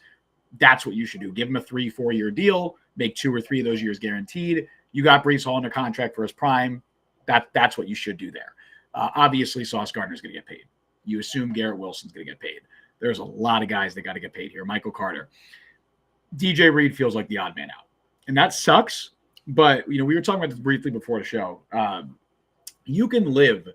That's what you should do. Give him a 3-4 year deal, make 2 or 3 of those years guaranteed. You got Breece Hall under contract for his prime. That's what you should do there. Obviously, Sauce Gardner's going to get paid. You assume Garrett Wilson's going to get paid. There's a lot of guys that got to get paid here. Michael Carter. DJ Reed feels like the odd man out. And that sucks. But, we were talking about this briefly before the show. You can live.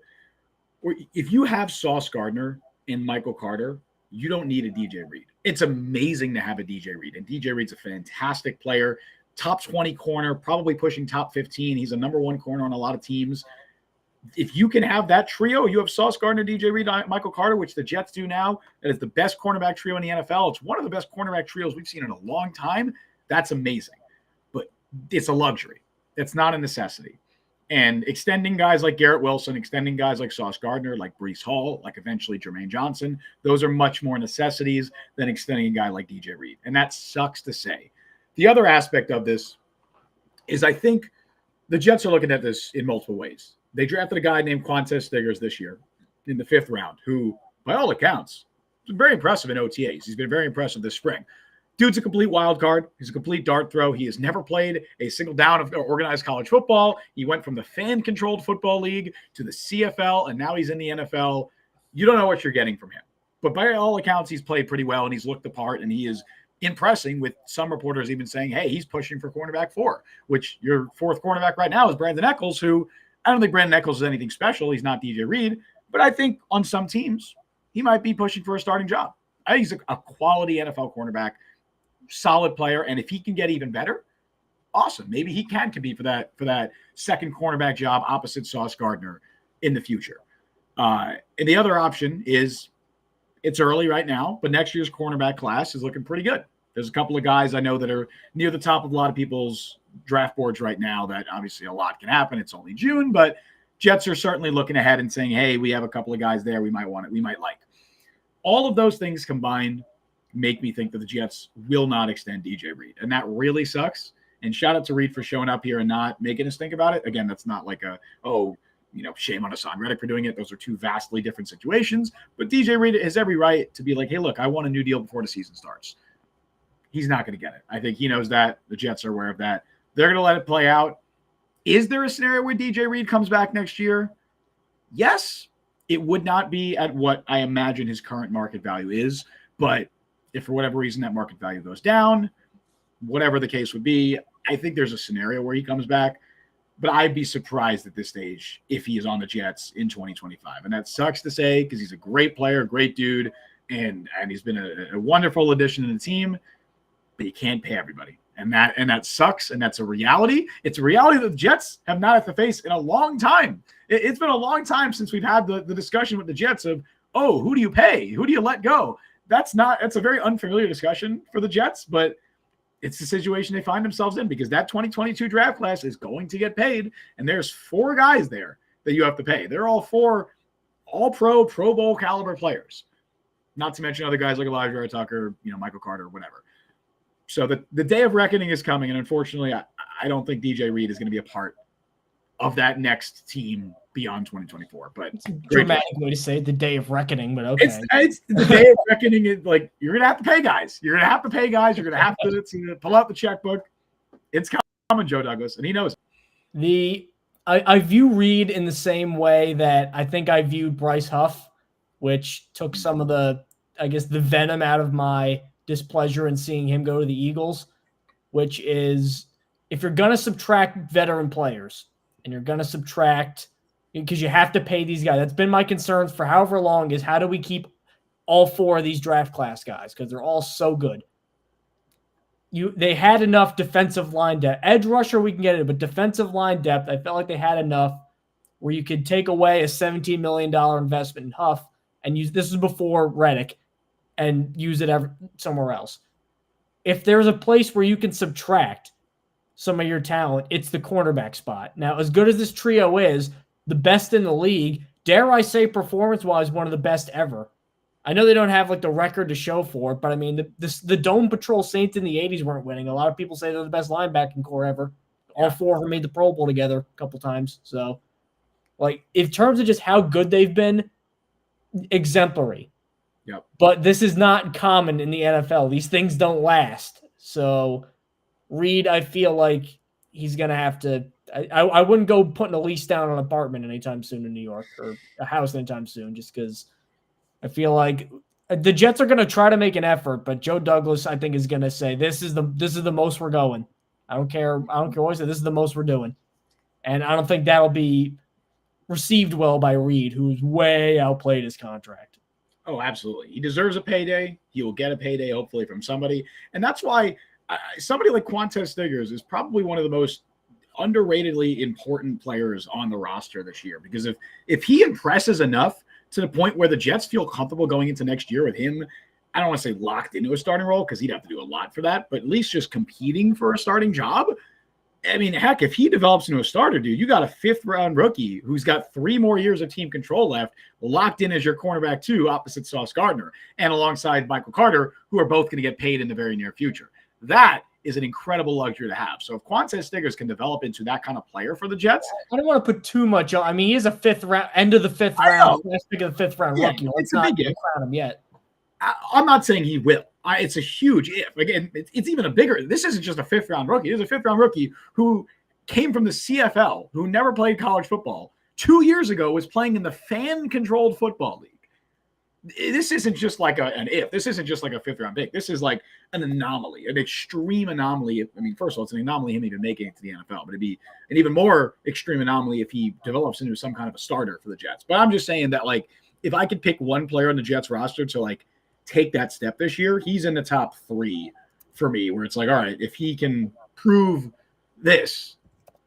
If you have Sauce Gardner and Michael Carter, you don't need a DJ Reed. It's amazing to have a DJ Reed. And DJ Reed's a fantastic player. Top 20 corner, probably pushing top 15. He's a number 1 corner on a lot of teams. If you can have that trio, you have Sauce Gardner, DJ Reed, Michael Carter, which the Jets do now. That is the best cornerback trio in the NFL. It's one of the best cornerback trios we've seen in a long time. That's amazing. But it's a luxury. It's not a necessity. And extending guys like Garrett Wilson, extending guys like Sauce Gardner, like Breece Hall, like eventually Jermaine Johnson, those are much more necessities than extending a guy like DJ Reed. And that sucks to say. The other aspect of this is I think the Jets are looking at this in multiple ways. They drafted a guy named Quantez Stiggers this year in the 5th round, who, by all accounts, is very impressive in OTAs. He's been very impressive this spring. Dude's a complete wild card. He's a complete dart throw. He has never played a single down of organized college football. He went from the fan-controlled football league to the CFL, and now he's in the NFL. You don't know what you're getting from him. But by all accounts, he's played pretty well, and he's looked the part, and he is impressing, with some reporters even saying, hey, he's pushing for cornerback 4, which your 4th cornerback right now is Brandon Echols, who I don't think Brandon Echols is anything special. He's not DJ Reed, but I think on some teams, he might be pushing for a starting job. I think he's a quality NFL cornerback, solid player, and if he can get even better, awesome. Maybe he can compete for that second cornerback job opposite Sauce Gardner in the future. And the other option is it's early right now, but next year's cornerback class is looking pretty good. There's a couple of guys I know that are near the top of a lot of people's draft boards right now that obviously a lot can happen. It's only June, but Jets are certainly looking ahead and saying, hey, we have a couple of guys there we might like. All of those things combined make me think that the Jets will not extend DJ Reed. And that really sucks. And shout out to Reed for showing up here and not making us think about it. Again, that's not like shame on Haason Reddick for doing it. Those are two vastly different situations. But DJ Reed has every right to be like, hey, look, I want a new deal before the season starts. He's not going to get it. I think he knows that. The Jets are aware of that. They're going to let it play out. Is there a scenario where DJ Reed comes back next year? Yes. It would not be at what I imagine his current market value is. But if for whatever reason that market value goes down, whatever the case would be, I think there's a scenario where he comes back. But I'd be surprised at this stage if he is on the Jets in 2025. And that sucks to say because he's a great player, great dude, and he's been a wonderful addition to the team. But you can't pay everybody. And that sucks, and that's a reality. It's a reality that the Jets have not had to face in a long time. It's been a long time since we've had the discussion with the Jets of, oh, who do you pay? Who do you let go? That's a very unfamiliar discussion for the Jets, but it's the situation they find themselves in because that 2022 draft class is going to get paid, and there's 4 guys there that you have to pay. They're all 4 all-pro, Pro Bowl caliber players, not to mention other guys like Elijah Tucker, Michael Carter, whatever. So the day of reckoning is coming, and unfortunately, I don't think DJ Reed is going to be a part of that next team beyond 2024. But it's a dramatic way to say it, the day of reckoning, but okay. It's the day of reckoning. Is like you're going to have to pay guys. You're going to have to pay guys. You're going to have to pull out the checkbook. It's coming, Joe Douglas, and he knows. I view Reed in the same way that I think I viewed Bryce Huff, which took some of the venom out of my displeasure in seeing him go to the Eagles, which is if you're going to subtract veteran players and you're going to subtract because you have to pay these guys. That's been my concerns for however long is how do we keep all 4 of these draft class guys because they're all so good. They had enough defensive line depth. Edge rusher, we can get it, but defensive line depth, I felt like they had enough where you could take away a $17 million investment in Huff and use this is before Reddick and use it somewhere else. If there's a place where you can subtract some of your talent, it's the cornerback spot. Now, as good as this trio is, the best in the league, dare I say performance-wise, one of the best ever. I know they don't have the record to show for it, but I mean, the Dome Patrol Saints in the 80s weren't winning. A lot of people say they're the best linebacking core ever. All 4 of them made the Pro Bowl together a couple times. So, in terms of just how good they've been, exemplary. Yep. But this is not common in the NFL. These things don't last. So Reed, I feel like he's going to have to I wouldn't go putting a lease down on an apartment anytime soon in New York or a house anytime soon just because I feel like the Jets are going to try to make an effort, but Joe Douglas, I think, is going to say, this is the most we're going. I don't care what I say. This is the most we're doing. And I don't think that'll be received well by Reed, who's way outplayed his contract. Oh, absolutely. He deserves a payday. He will get a payday, hopefully, from somebody. And that's why somebody like Quantez Stiggers is probably one of the most underratedly important players on the roster this year. Because if he impresses enough to the point where the Jets feel comfortable going into next year with him, I don't want to say locked into a starting role because he'd have to do a lot for that, but at least just competing for a starting job. I mean, heck, if he develops into a starter, dude, you got a 5th-round rookie who's got 3 more years of team control left, locked in as your cornerback too, opposite Sauce Gardner, and alongside Michael Carter, who are both going to get paid in the very near future. That is an incredible luxury to have. So if Quantez Stiggers can develop into that kind of player for the Jets, I don't want to put too much on. I mean, he is a 5th round, end of the 5th round, last pick of the 5th round rookie. Let's not crown him yet. I'm not saying he will. It's a huge if. Again, it's even a bigger. This isn't just a 5th-round rookie. This is a 5th-round rookie who came from the CFL, who never played college football. 2 years ago, was playing in the fan-controlled football league. This isn't just like an if. This isn't just like a 5th-round pick. This is like an anomaly, an extreme anomaly. I mean, first of all, it's an anomaly him even making it to the NFL, but it'd be an even more extreme anomaly if he develops into some kind of a starter for the Jets. But I'm just saying that, if I could pick one player on the Jets roster to, take that step this year, he's in the top 3 for me, where it's all right, if he can prove this,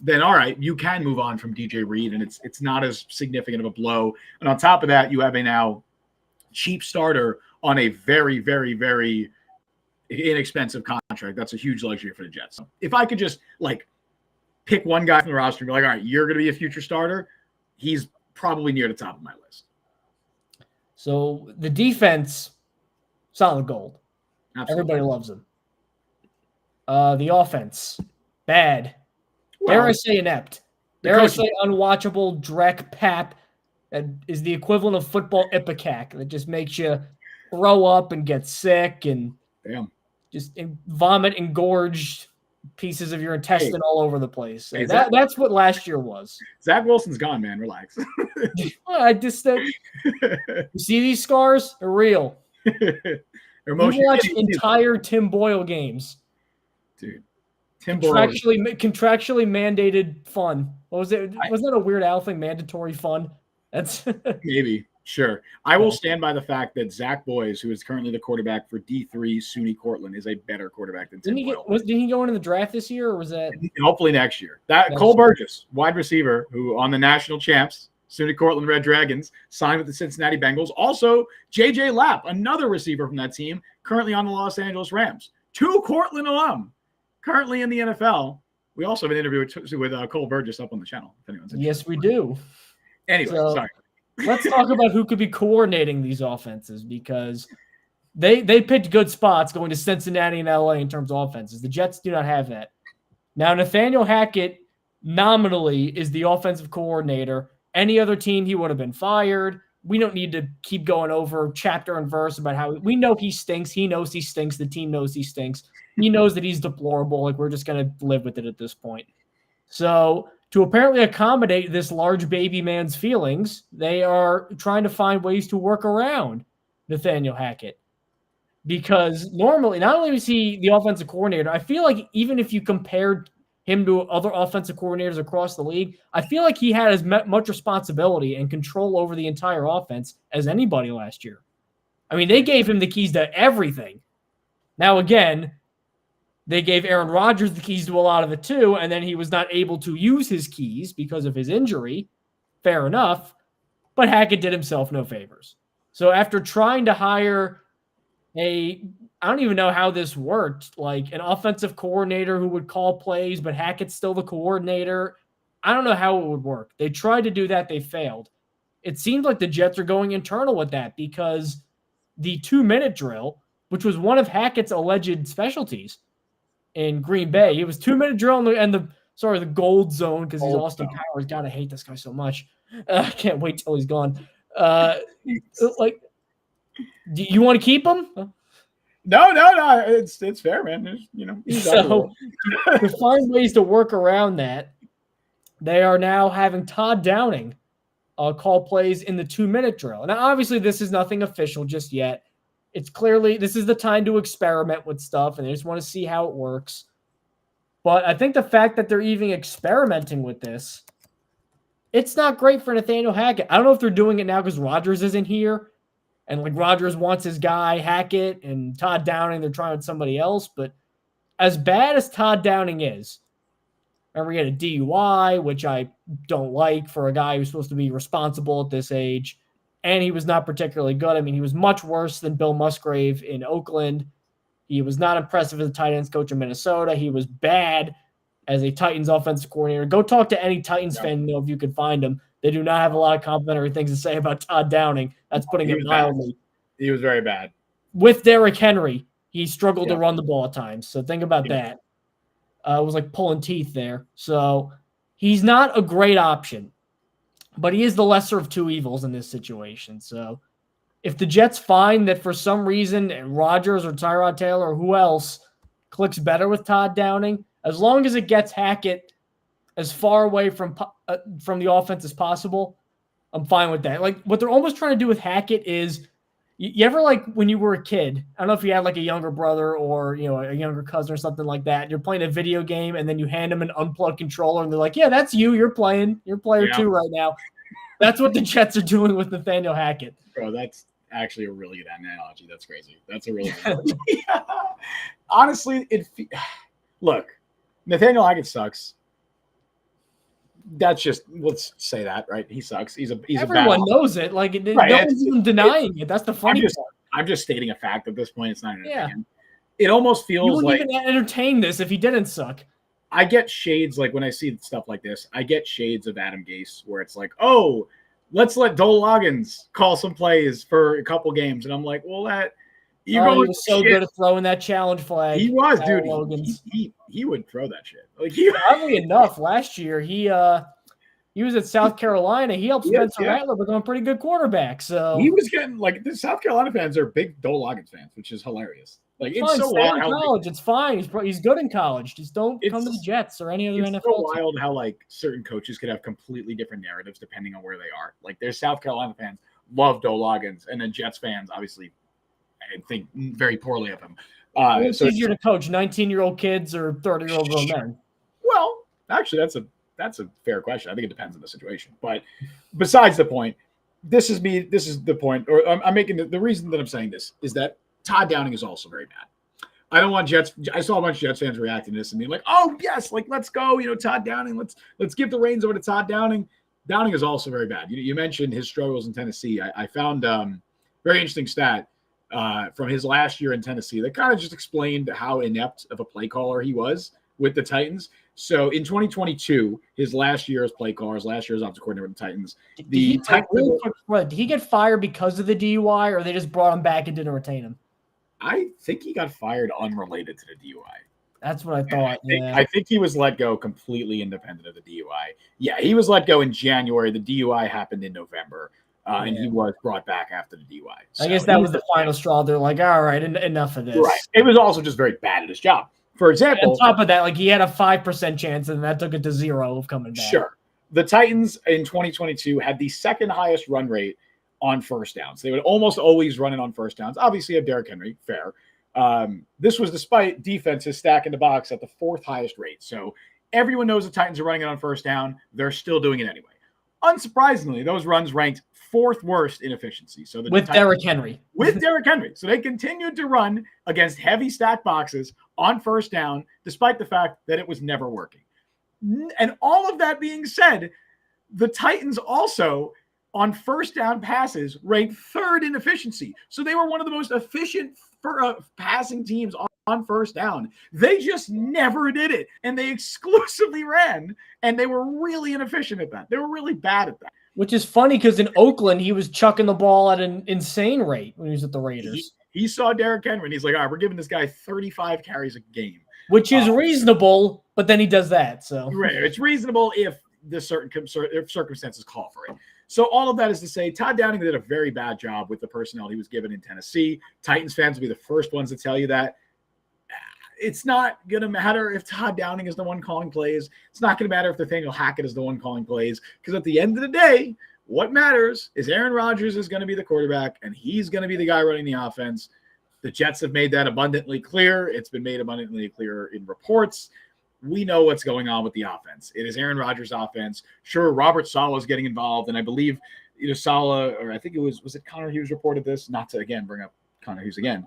then all right, you can move on from DJ Reed, and it's not as significant of a blow. And on top of that, you have a now cheap starter on a very, very, very inexpensive contract. That's a huge luxury for the Jets. So if I could just like pick one guy from the roster and be like, all right, you're going to be a future starter, he's probably near the top of my list. So the defense, solid gold. Absolutely. Everybody loves him. The offense, bad. Well, dare I say inept. Dare I say unwatchable Drek Pap that is the equivalent of football ipecac that just makes you throw up and get sick and just vomit engorged pieces of your intestine all over the place. Hey, that's what last year was. Zach Wilson's gone, man. Relax. I just you see these scars? They're real. We watched entire Tim Boyle games. Dude. Tim Boyle. Contractually mandated fun. What was it? Wasn't that a Weird Al thing? Mandatory fun? That's maybe. Sure. I will stand by the fact that Zach Boyes, who is currently the quarterback for D3 SUNY Cortland, is a better quarterback than Tim Boyle. Did he go into the draft this year, or was that? Hopefully next year. Cole Burgess, wide receiver, who on the national champs, SUNY Cortland Red Dragons, signed with the Cincinnati Bengals. Also, J.J. Lapp, another receiver from that team, currently on the Los Angeles Rams. 2 Cortland alum, currently in the NFL. We also have an interview with Cole Burgess up on the channel, if anyone's interested. Yes, we do. Anyway, sorry. Let's talk about who could be coordinating these offenses, because they picked good spots going to Cincinnati and LA in terms of offenses. The Jets do not have that. Now, Nathaniel Hackett nominally is the offensive coordinator. Any other team, he would have been fired. We don't need to keep going over chapter and verse about how we know he stinks. He knows he stinks. The team knows he stinks. He knows that he's deplorable. Like, we're just going to live with it at this point. So to apparently accommodate this large baby man's feelings, they are trying to find ways to work around Nathaniel Hackett. Because normally, not only is he the offensive coordinator, I feel like even if you compared him to other offensive coordinators across the league, I feel like he had as much responsibility and control over the entire offense as anybody last year. I mean, they gave him the keys to everything. Now, again, they gave Aaron Rodgers the keys to a lot of it too, and then he was not able to use his keys because of his injury. Fair enough. But Hackett did himself no favors. So after trying to hire I don't even know how this worked, like an offensive coordinator who would call plays, but Hackett's still the coordinator. I don't know how it would work. They tried to do that. They failed. It seems like the Jets are going internal with that, because the 2-minute drill, which was one of Hackett's alleged specialties in Green Bay, it was 2-minute drill and the gold zone, because he's Austin Powers. God, I hate this guy so much. I can't wait till he's gone. Like, do you want to keep him? No. It's fair, man. So to find ways to work around that, they are now having Todd Downing call plays in the 2-minute drill. Now, obviously, this is nothing official just yet. It's clearly this is the time to experiment with stuff, and they just want to see how it works. But I think the fact that they're even experimenting with this, it's not great for Nathaniel Hackett. I don't know if they're doing it now because Rodgers isn't here, and like Rodgers wants his guy Hackett, and Todd Downing, they're trying with somebody else. But as bad as Todd Downing is, remember he had a DUI, which I don't like for a guy who's supposed to be responsible at this age, and he was not particularly good. I mean, he was much worse than Bill Musgrave in Oakland. He was not impressive as a tight ends coach in Minnesota. He was bad as a Titans offensive coordinator. Go talk to any Titans fan, if you could find them. They do not have a lot of complimentary things to say about Todd Downing. That's putting it mildly. He was very bad. With Derrick Henry, he struggled to run the ball at times. So think about that. It was like pulling teeth there. So he's not a great option, but he is the lesser of two evils in this situation. So if the Jets find that for some reason Rodgers or Tyrod Taylor or who else clicks better with Todd Downing, as long as it gets Hackett as far away from the offense as possible, I'm fine with that. Like, what they're almost trying to do with Hackett is, you ever, like, when you were a kid, I don't know if you had like a younger brother or, a younger cousin or something like that, and you're playing a video game and then you hand them an unplugged controller and they're like, yeah, that's you. You're playing. You're player 2 right now. That's what the Jets are doing with Nathaniel Hackett. Bro, that's actually a really good analogy. That's crazy. That's a really good analogy. Honestly, look, Nathaniel Hackett sucks. That's just, let's say that, right? He sucks. He's a Everyone bad knows it. Like no right. one's even denying it. That's the funny part. I'm just stating a fact at this point. It's not an Yeah. opinion. It almost You feels wouldn't like even entertain this if he didn't suck. I get shades, like when I see stuff like this, I get shades of Adam Gase where it's like, oh, let's let Dole Loggins call some plays for a couple games. And I'm like, well, he was so good at throwing that challenge flag. He was, dude. He would throw that shit. Like oddly enough, last year he was at South Carolina. He helped Spencer Rattler become a pretty good quarterback. So he was getting, like, the South Carolina fans are big Dole Loggins fans, which is hilarious. Like, it's so wild. In college, it's fine. He's good in college. Just don't come to the Jets or any other NFL. It's so wild how, like, certain coaches could have completely different narratives depending on where they are. Like, there's South Carolina fans love Dole Loggins, and then Jets fans obviously I think very poorly of him. It's easier to coach 19-year-old kids or 30-year-old grown men. Well, actually, that's a fair question. I think it depends on the situation. But besides the point, this is the point, or I'm making the reason that I'm saying this is that Todd Downing is also very bad. I don't want Jets. I saw a bunch of Jets fans reacting to this and being like, "Oh yes, like let's go, Todd Downing. Let's give the reins over to Todd Downing." Downing is also very bad. You mentioned his struggles in Tennessee. I found very interesting stat from his last year in Tennessee that kind of just explained how inept of a play caller he was with the Titans. So in 2022, his last year as play caller, his last year as offensive coordinator with the Titans. Did he get fired because of the DUI, or they just brought him back and didn't retain him? I think he got fired unrelated to the DUI. That's what I thought. I think he was let go completely independent of the DUI. Yeah, he was let go in January. The DUI happened in November, and he was brought back after the DUI. So I guess that was the final straw. They're like, all right, enough of this. Right. It was also just very bad at his job. For example, on top of that, like he had a 5% chance, and that took it to 0 of coming back. Sure. The Titans in 2022 had the second highest run rate on first downs. They would almost always run it on first downs. Obviously, you have Derrick Henry, fair. This was despite defenses stacking the box at the fourth highest rate. So everyone knows the Titans are running it on first down. They're still doing it anyway. Unsurprisingly, those runs ranked fourth worst in efficiency. So with Derrick Henry. With Derrick Henry. So they continued to run against heavy stack boxes on first down, despite the fact that it was never working. And all of that being said, the Titans also on first down passes ranked third in efficiency. So they were one of the most efficient passing teams on first down. They just never did it. And they exclusively ran, and they were really inefficient at that. They were really bad at that. Which is funny because in Oakland, he was chucking the ball at an insane rate when he was at the Raiders. He saw Derrick Henry, and he's like, all right, we're giving this guy 35 carries a game. Which is reasonable, but then he does that. So right, it's reasonable if circumstances call for it. So all of that is to say, Todd Downing did a very bad job with the personnel he was given in Tennessee. Titans fans will be the first ones to tell you that. It's not going to matter if Todd Downing is the one calling plays. It's not going to matter if Nathaniel Hackett is the one calling plays, because at the end of the day, what matters is Aaron Rodgers is going to be the quarterback, and he's going to be the guy running the offense. The Jets have made that abundantly clear. It's been made abundantly clear in reports. We know what's going on with the offense. It is Aaron Rodgers' offense. Sure, Robert Saleh is getting involved, and I believe Saleh, or I think it was it Connor Hughes reported this? Not to, again, bring up Connor Hughes again.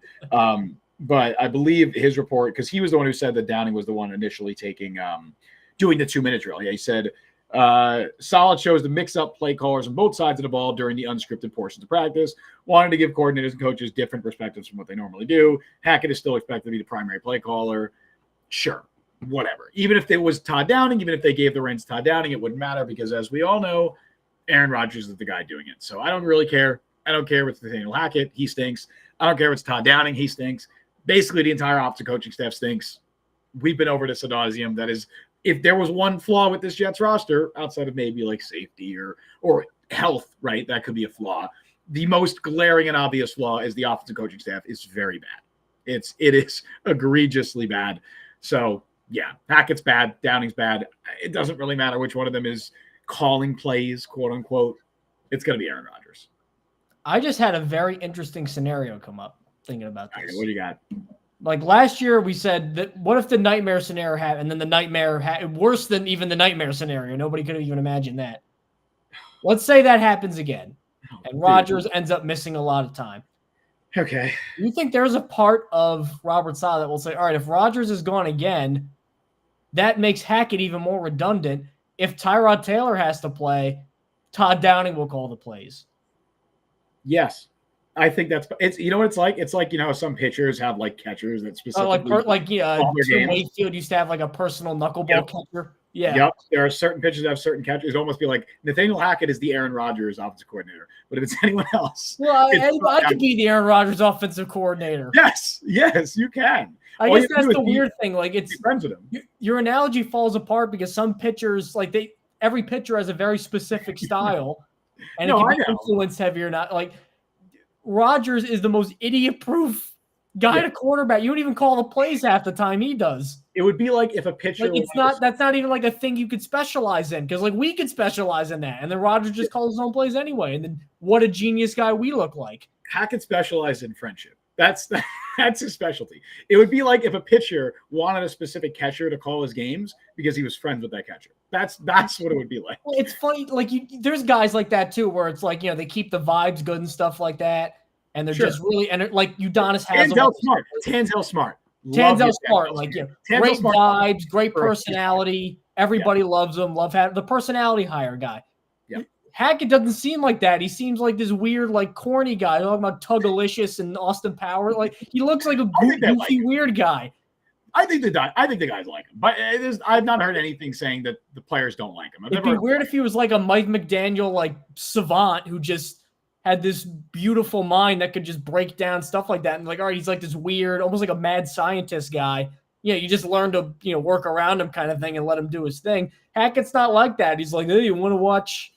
But I believe his report, because he was the one who said that Downing was the one initially doing the 2-minute drill. Yeah, he said Saleh chose to mix up play callers on both sides of the ball during the unscripted portions of practice, wanted to give coordinators and coaches different perspectives from what they normally do. Hackett is still expected to be the primary play caller. Sure, whatever. Even if it was Todd Downing, even if they gave the reins to Todd Downing, it wouldn't matter because, as we all know, Aaron Rodgers is the guy doing it. So I don't really care. I don't care if it's Nathaniel Hackett. He stinks. I don't care if it's Todd Downing. He stinks. Basically, the entire offensive coaching staff stinks. We've been over this ad nauseum. That is, if there was one flaw with this Jets roster, outside of maybe like safety or health, right, that could be a flaw. The most glaring and obvious flaw is the offensive coaching staff is very bad. It is egregiously bad. So, yeah, Hackett's bad. Downing's bad. It doesn't really matter which one of them is calling plays, quote unquote. It's going to be Aaron Rodgers. I just had a very interesting scenario come up thinking about this. Okay, what do you got? Like last year, we said that what if the nightmare scenario happened, and then the nightmare worse than even the nightmare scenario? Nobody could have even imagined that. Let's say that happens again, and Rodgers ends up missing a lot of time. Okay. Do you think there's a part of Robert Saleh that will say, all right, if Rodgers is gone again, that makes Hackett even more redundant. If Tyrod Taylor has to play, Todd Downing will call the plays. Yes. I think it's you know what it's like? It's like, some pitchers have like catchers that specifically Tim Wakefield used to have like a personal knuckleball catcher. Yeah. Yep. There are certain pitchers that have certain catchers. It'd almost be like Nathaniel Hackett is the Aaron Rodgers offensive coordinator. But if it's anyone else. Well, I could be the Aaron Rodgers offensive coordinator. Yes, you can. I guess that's the weird thing. Like, it's friends with him. Your analogy falls apart because some pitchers, like every pitcher has a very specific style. And it can be influence heavy or not. Like, Rodgers is the most idiot-proof guy to quarterback. You don't even call the plays half the time he does. It would be like if a pitcher that's not even like a thing you could specialize in, because like we could specialize in that, and then Rodgers just calls his own plays anyway. And then what a genius guy we look like. Hackett specialized in friendship. That's his specialty. It would be like if a pitcher wanted a specific catcher to call his games because he was friends with that catcher. That's what it would be like. Well, it's funny. Like there's guys like that too, where it's like, they keep the vibes good and stuff like that, and they're just really like Udonis Haslem. Tanzel smart. Tanzel smart. Like great vibes, great personality. Everybody loves him. Love having the personality hire guy. Yeah. Hackett doesn't seem like that. He seems like this weird, like corny guy talking about Tugalicious and Austin Powers. Like he looks like a goofy, weird guy. I think the guys like him, but I've not heard anything saying that the players don't like him. It'd be weird if he was like a Mike McDaniel, like savant who just had this beautiful mind that could just break down stuff like that. And like, all right, he's like this weird, almost like a mad scientist guy. You just learn to work around him kind of thing and let him do his thing. Hackett's not like that. He's like, hey, you want to watch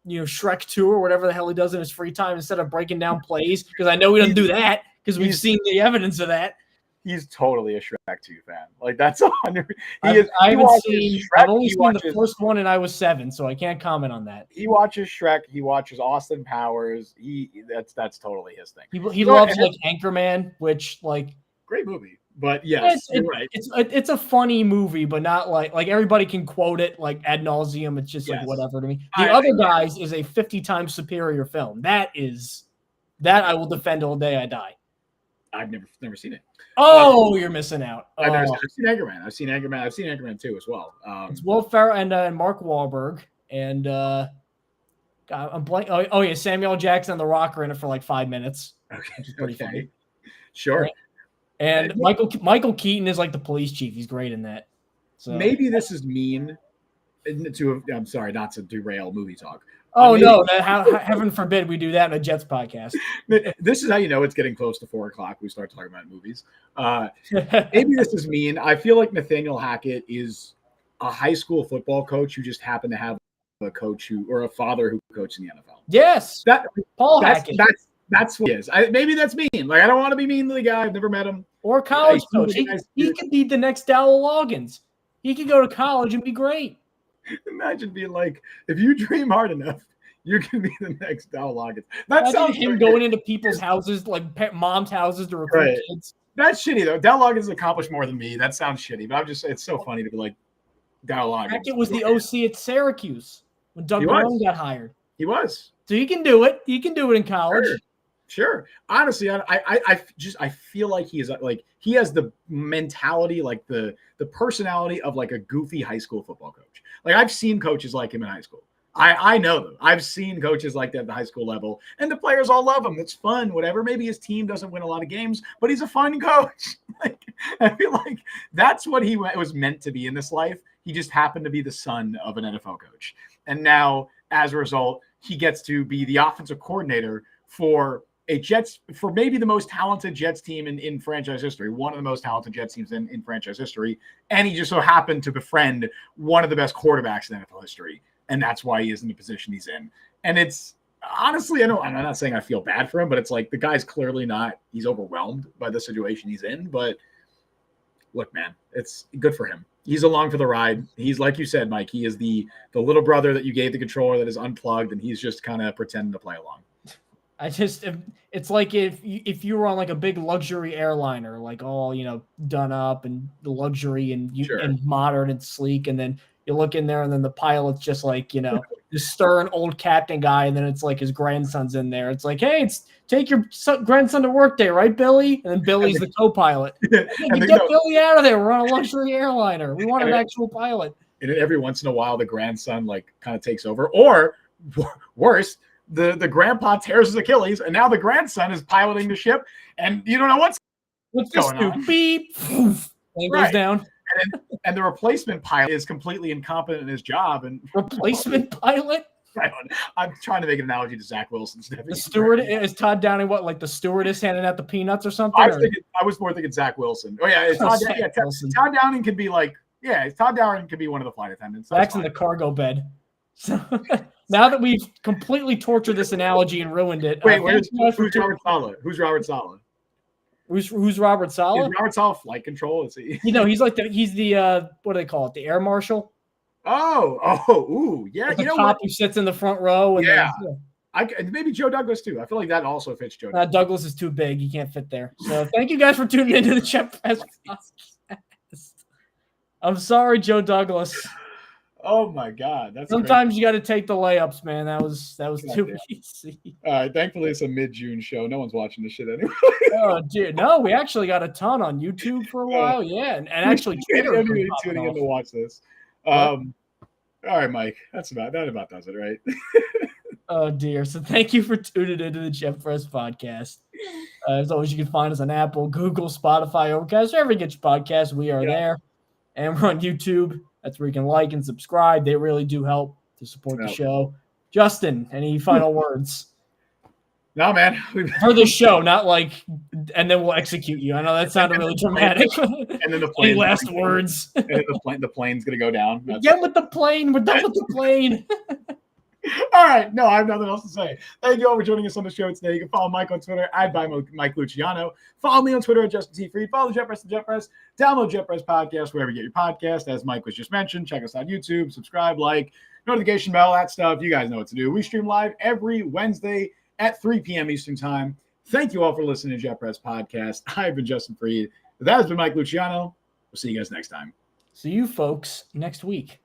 Shrek 2 or whatever the hell he does in his free time instead of breaking down plays, because I know he doesn't do that because we've seen the evidence of that. He's totally a Shrek 2 fan. Like that's 100. I've only seen the first one and I was 7, so I can't comment on that. He watches Shrek. He watches Austin Powers. That's totally his thing. He loves like Anchorman, which like great movie. But yes, you're right. It's a funny movie, but not like everybody can quote it like ad nauseum. It's just like whatever to me. The Other Guys is a 50 times superior film. That I will defend all day I die. I've never seen it. Oh, you're missing out. I've seen Anchorman. I've seen Anchorman 2 as well. It's Will Ferrell and Mark Wahlberg and God, I'm blank. Oh yeah, Samuel L. Jackson and The Rock are in it for like 5 minutes. Okay. Funny. Sure. Right? And Michael Keaton is like the police chief. He's great in that. So maybe this is mean I'm sorry, not to derail movie talk. Oh, no. Heaven forbid we do that in a Jets podcast. This is how you know it's getting close to 4 o'clock. We start talking about movies. Maybe this is mean. I feel like Nathaniel Hackett is a high school football coach who just happened to have a coach or a father who coached in the NFL. Yes. Paul Hackett. That's what he is. Maybe that's mean. Like, I don't want to be mean to the guy. I've never met him. Or college coach. He could be the next Dowell Loggins. He could go to college and be great. Imagine being like, if you dream hard enough, you can be the next Dowell Loggins. That sounds him going into people's houses, like moms' houses to recruit kids. That's shitty, though. Dowell Loggins accomplished more than me. That sounds shitty. But it's so funny to be like, Dowell Loggins. Hackett was the OC at Syracuse when Doug Marrone got hired. He was. So he can do it. He can do it in college. Sure. Honestly, I feel like he has the mentality, like the personality of like a goofy high school football coach. Like I've seen coaches like him in high school. I know them. I've seen coaches like that at the high school level, and the players all love him. It's fun, whatever. Maybe his team doesn't win a lot of games, but he's a fun coach. Like I feel like that's what he was meant to be in this life. He just happened to be the son of an NFL coach, and now as a result, he gets to be the offensive coordinator for maybe the most talented Jets team in franchise history, one of the most talented Jets teams in franchise history. And he just so happened to befriend one of the best quarterbacks in NFL history. And that's why he is in the position he's in. And it's honestly, I'm not saying I feel bad for him, but it's like the guy's clearly he's overwhelmed by the situation he's in. But look, man, it's good for him. He's along for the ride. He's, like you said, Mike, he is the little brother that you gave the controller that is unplugged, and he's just kind of pretending to play along. It's like if you were on like a big luxury airliner, like all, done up and the luxury and modern and sleek. And then you look in there and then the pilot's just like, this stern old captain guy, and then it's like his grandson's in there. It's like, hey, take your grandson to work day, right, Billy? And then Billy's the co-pilot. Get Billy out of there. We're on a luxury airliner. We want an actual pilot. And then every once in a while, the grandson like kind of takes over, or worse, the grandpa tears his Achilles, and now the grandson is piloting the ship, and you don't know what's going on. Beep. Plane goes down. And the replacement pilot is completely incompetent in his job. And replacement pilot? I'm trying to make an analogy to Zach Wilson. The steward is Todd Downing. What, like the stewardess handing out the peanuts or something? I was more thinking Zach Wilson. Oh yeah, Todd Downing could be like, Todd Downing could be one of the flight attendants. Zach's in the cargo bed. So now that we've completely tortured this analogy and ruined it. Wait, who's Robert Saleh? Who's Robert Saleh? Who's Robert Saleh? Is Robert Saleh flight control? Is he? He's the what do they call it? The air marshal. Ooh, yeah. The cop who sits in the front row. And maybe Joe Douglas too. I feel like that also fits Joe Douglas. Douglas is too big; he can't fit there. So thank you guys for tuning into the Jet Press podcast. I'm sorry, Joe Douglas. Oh my God! Sometimes you got to take the layups, man. That was too easy. All right, thankfully it's a mid-June show. No one's watching this shit anyway. Oh, dude, no, we actually got a ton on YouTube for a while, and actually Twitter. Tuning in to watch this. All right, Mike, that about does it, right? Oh dear. So thank you for tuning into the Jet Press podcast. As always, you can find us on Apple, Google, Spotify, Overcast, wherever you get your podcasts. We are there, and we're on YouTube. That's where you can like and subscribe. They really do help to support the show. Justin, any final words? No, man. For the show, not like, and then we'll execute you. I know that sounded really dramatic. And then the plane. Any last words? And then the plane's going to go down. Get with the plane. We're done with the plane. All right. No, I have nothing else to say. Thank you all for joining us on the show today. You can follow Mike on Twitter at Mike Luciano. Follow me on Twitter at Justin T. Freed. Follow the Jet Press. Download Jet Press Podcast wherever you get your podcast. As Mike was just mentioned, check us on YouTube. Subscribe, like, notification bell, that stuff. You guys know what to do. We stream live every Wednesday at 3 p.m. Eastern Time. Thank you all for listening to Jet Press Podcast. I've been Justin Freed. That has been Mike Luciano. We'll see you guys next time. See you folks next week.